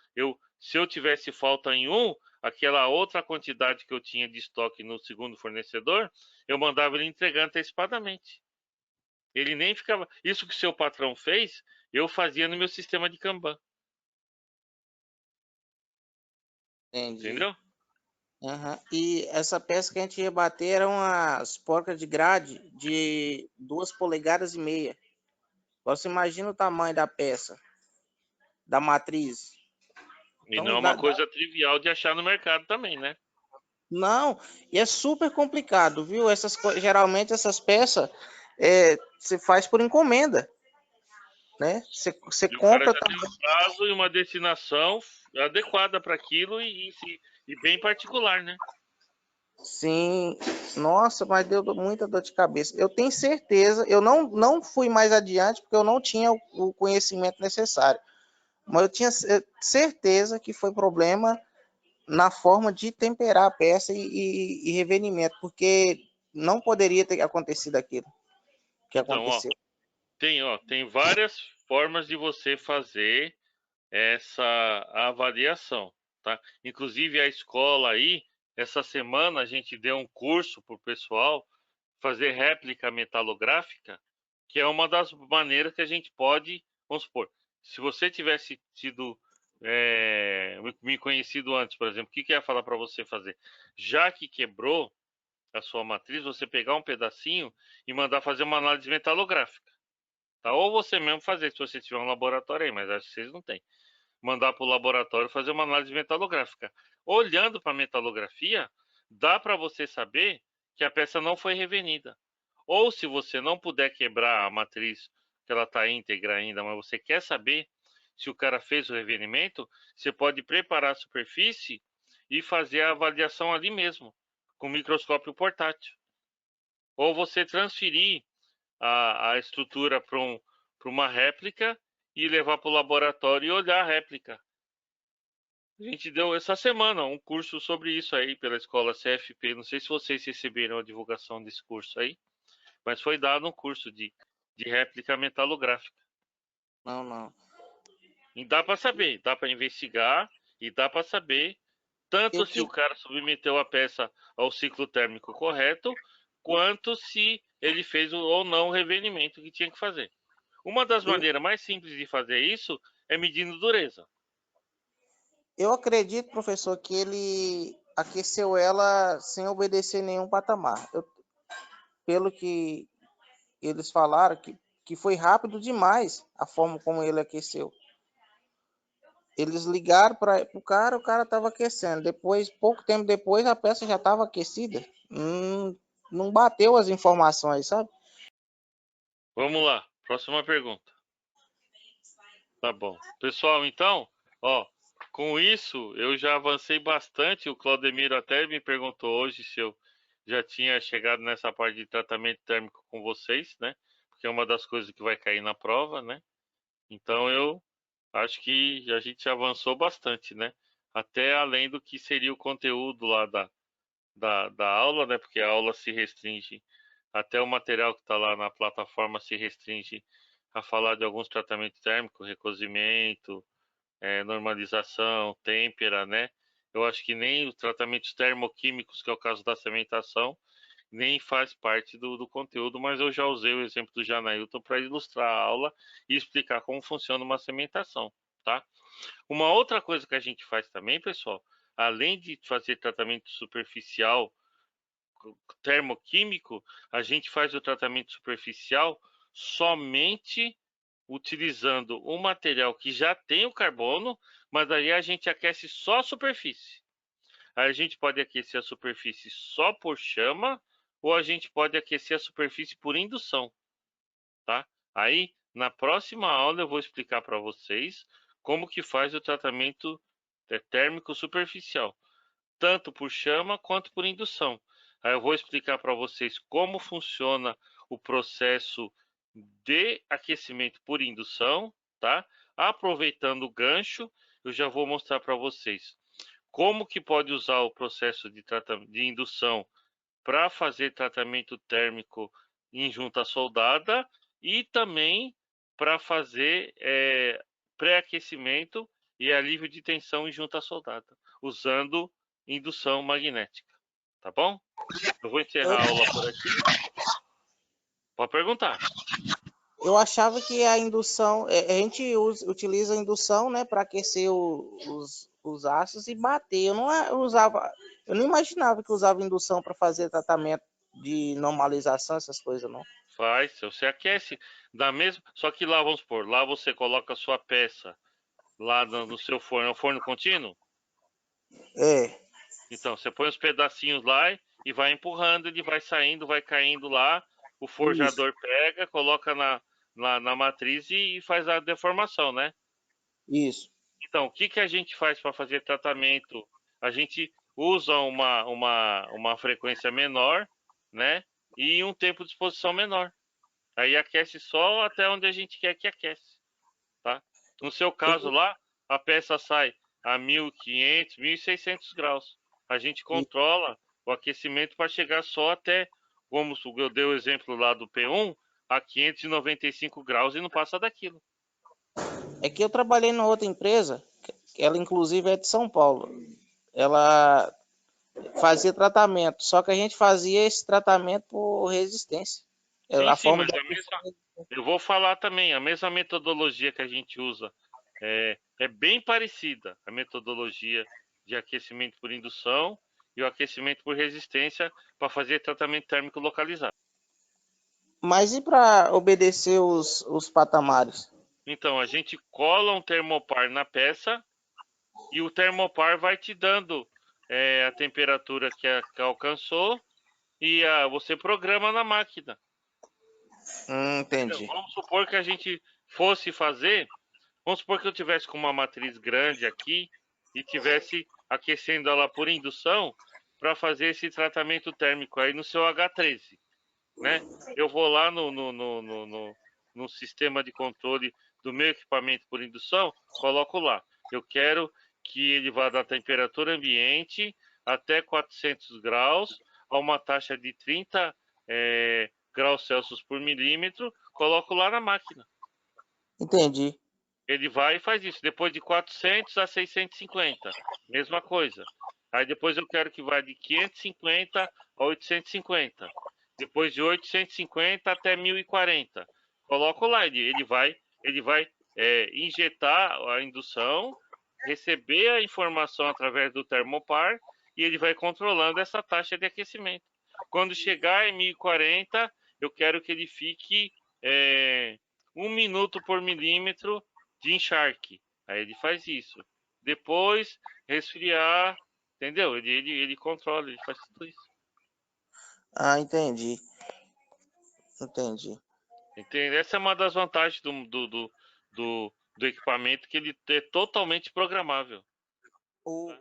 se eu tivesse falta em um, aquela outra quantidade que eu tinha de estoque no segundo fornecedor, eu mandava ele entregar antecipadamente. Ele nem ficava. Isso que o seu patrão fez, eu fazia no meu sistema de Kanban. Entendi. Entendeu? Uhum. E essa peça que a gente ia bater eram as porcas de grade de 2,5 polegadas. Você imagina o tamanho da peça, da matriz. E não Então, é uma coisa trivial de achar no mercado também, né? não, e é super complicado, viu? Geralmente essas peças você faz por encomenda, né? Você E o cara compra já tem um prazo e uma destinação adequada para aquilo e bem particular, né? Sim, nossa, mas deu muita dor de cabeça. Eu tenho certeza, eu não fui mais adiante porque eu não tinha o conhecimento necessário. Mas eu tinha certeza que foi problema na forma de temperar a peça e revenimento, porque não poderia ter acontecido aquilo que Então, aconteceu. tem várias formas de você fazer essa avaliação, tá? Inclusive a escola aí, essa semana a gente deu um curso para o pessoal fazer réplica metalográfica, que é uma das maneiras que a gente pode, vamos supor, se você tivesse tido me conhecido antes, por exemplo, o que eu ia falar para você fazer? Já que quebrou a sua matriz, você pegar um pedacinho e mandar fazer uma análise metalográfica, tá? Ou você mesmo fazer, se você tiver um laboratório aí, mas acho que vocês não têm. Mandar para o laboratório fazer uma análise metalográfica. Olhando para a metalografia, dá para você saber que a peça não foi revenida. Ou se você não puder quebrar a matriz, que ela está íntegra ainda, mas você quer saber se o cara fez o revenimento, você pode preparar a superfície e fazer a avaliação ali mesmo, com microscópio portátil. Ou você transferir a estrutura para uma réplica e levar para o laboratório e olhar a réplica. A gente deu essa semana um curso sobre isso aí pela escola CFP. Não sei se vocês receberam a divulgação desse curso aí, mas foi dado um curso de réplica metalográfica. Não. E dá para saber, dá para investigar e dá para saber tanto Eu se o que cara submeteu a peça ao ciclo térmico correto, quanto se ele fez ou não o revenimento que tinha que fazer. Uma das eu, maneiras mais simples de fazer isso é medindo dureza. eu acredito, professor, que ele aqueceu ela sem obedecer nenhum patamar. Pelo que eles falaram, que foi rápido demais a forma como ele aqueceu. Eles ligaram para o cara estava aquecendo. Depois, pouco tempo depois, a peça já estava aquecida. Não bateu as informações, sabe? Vamos lá, próxima pergunta. Tá bom. Pessoal, então, ó, com isso eu já avancei bastante. O Claudemiro até me perguntou hoje se eu já tinha chegado nessa parte de tratamento térmico com vocês, né? Porque é uma das coisas que vai cair na prova, né? Então eu acho que a gente avançou bastante, né? Até além do que seria o conteúdo lá da aula, né? Porque a aula se restringe, até o material que está lá na plataforma se restringe a falar de alguns tratamentos térmicos, recozimento, normalização, têmpera, né? Eu acho que nem os tratamentos termoquímicos, que é o caso da cementação, nem faz parte do conteúdo, mas eu já usei o exemplo do Janailton para ilustrar a aula e explicar como funciona uma cementação, tá? Uma outra coisa que a gente faz também, pessoal, além de fazer tratamento superficial termoquímico, a gente faz o tratamento superficial somente utilizando um material que já tem o carbono, mas aí a gente aquece só a superfície. Aí a gente pode aquecer a superfície só por chama ou a gente pode aquecer a superfície por indução, tá? Aí, na próxima aula eu vou explicar para vocês como que faz o tratamento térmico superficial, tanto por chama quanto por indução. Aí eu vou explicar para vocês como funciona o processo de aquecimento por indução, tá? Aproveitando o gancho, eu já vou mostrar para vocês como que pode usar o processo de indução para fazer tratamento térmico em junta soldada e também para fazer pré-aquecimento e alívio de tensão em junta soldada, usando indução magnética, tá bom? Eu vou encerrar a aula por aqui. Pode perguntar. Eu achava que a indução, a gente utiliza a indução, né, para aquecer os aços e bater. Eu não imaginava que usava indução para fazer tratamento de normalização, essas coisas, não. Faz, você aquece da mesma, só que lá vamos supor, lá você coloca a sua peça lá no seu forno, é um forno contínuo? É, Então, você põe os pedacinhos lá e vai empurrando, ele vai saindo, vai caindo lá, o forjador pega, coloca na matriz e faz a deformação, né? isso. Então, o que que a gente faz para fazer tratamento? A gente usa uma frequência menor, né? E um tempo de exposição menor. Aí aquece só até onde a gente quer que aquece, tá? No seu caso lá, a peça sai a 1.500, 1.600 graus. A gente controla o aquecimento para chegar só até, como eu dei o exemplo lá do P1, a 595 graus e não passa daquilo. É que eu trabalhei numa outra empresa, que ela inclusive é de São Paulo. Ela fazia tratamento, só que a gente fazia esse tratamento por resistência. Sim, A sim, forma mas de a mesma, eu vou falar também, a mesma metodologia que a gente usa é bem parecida, a metodologia de aquecimento por indução e o aquecimento por resistência para fazer tratamento térmico localizado. Mas e para obedecer os patamares? Então, a gente cola um termopar na peça e o termopar vai te dando a temperatura que alcançou e você programa na máquina. Então, Entendi. vamos supor que a gente fosse fazer, vamos supor que eu tivesse com uma matriz grande aqui e tivesse aquecendo ela por indução para fazer esse tratamento térmico aí no seu H13, né? Eu vou lá no sistema de controle do meu equipamento por indução, coloco lá. Eu quero que ele vá da temperatura ambiente até 400 graus a uma taxa de 30 graus Celsius por milímetro, coloco lá na máquina. Entendi. Ele vai e faz isso. Depois de 400 a 650, mesma coisa. Aí depois eu quero que vá de 550 a 850. Depois de 850 até 1040. Coloco lá, ele vai injetar a indução, receber a informação através do termopar e ele vai controlando essa taxa de aquecimento. Quando chegar em 1040, eu quero que ele fique 1 minuto por milímetro de encharque. Aí ele faz isso. Depois, resfriar, entendeu? Ele controla, ele faz tudo isso. Ah, entendi. Entendi. Entende? Essa é uma das vantagens do equipamento, que ele é totalmente programável. O,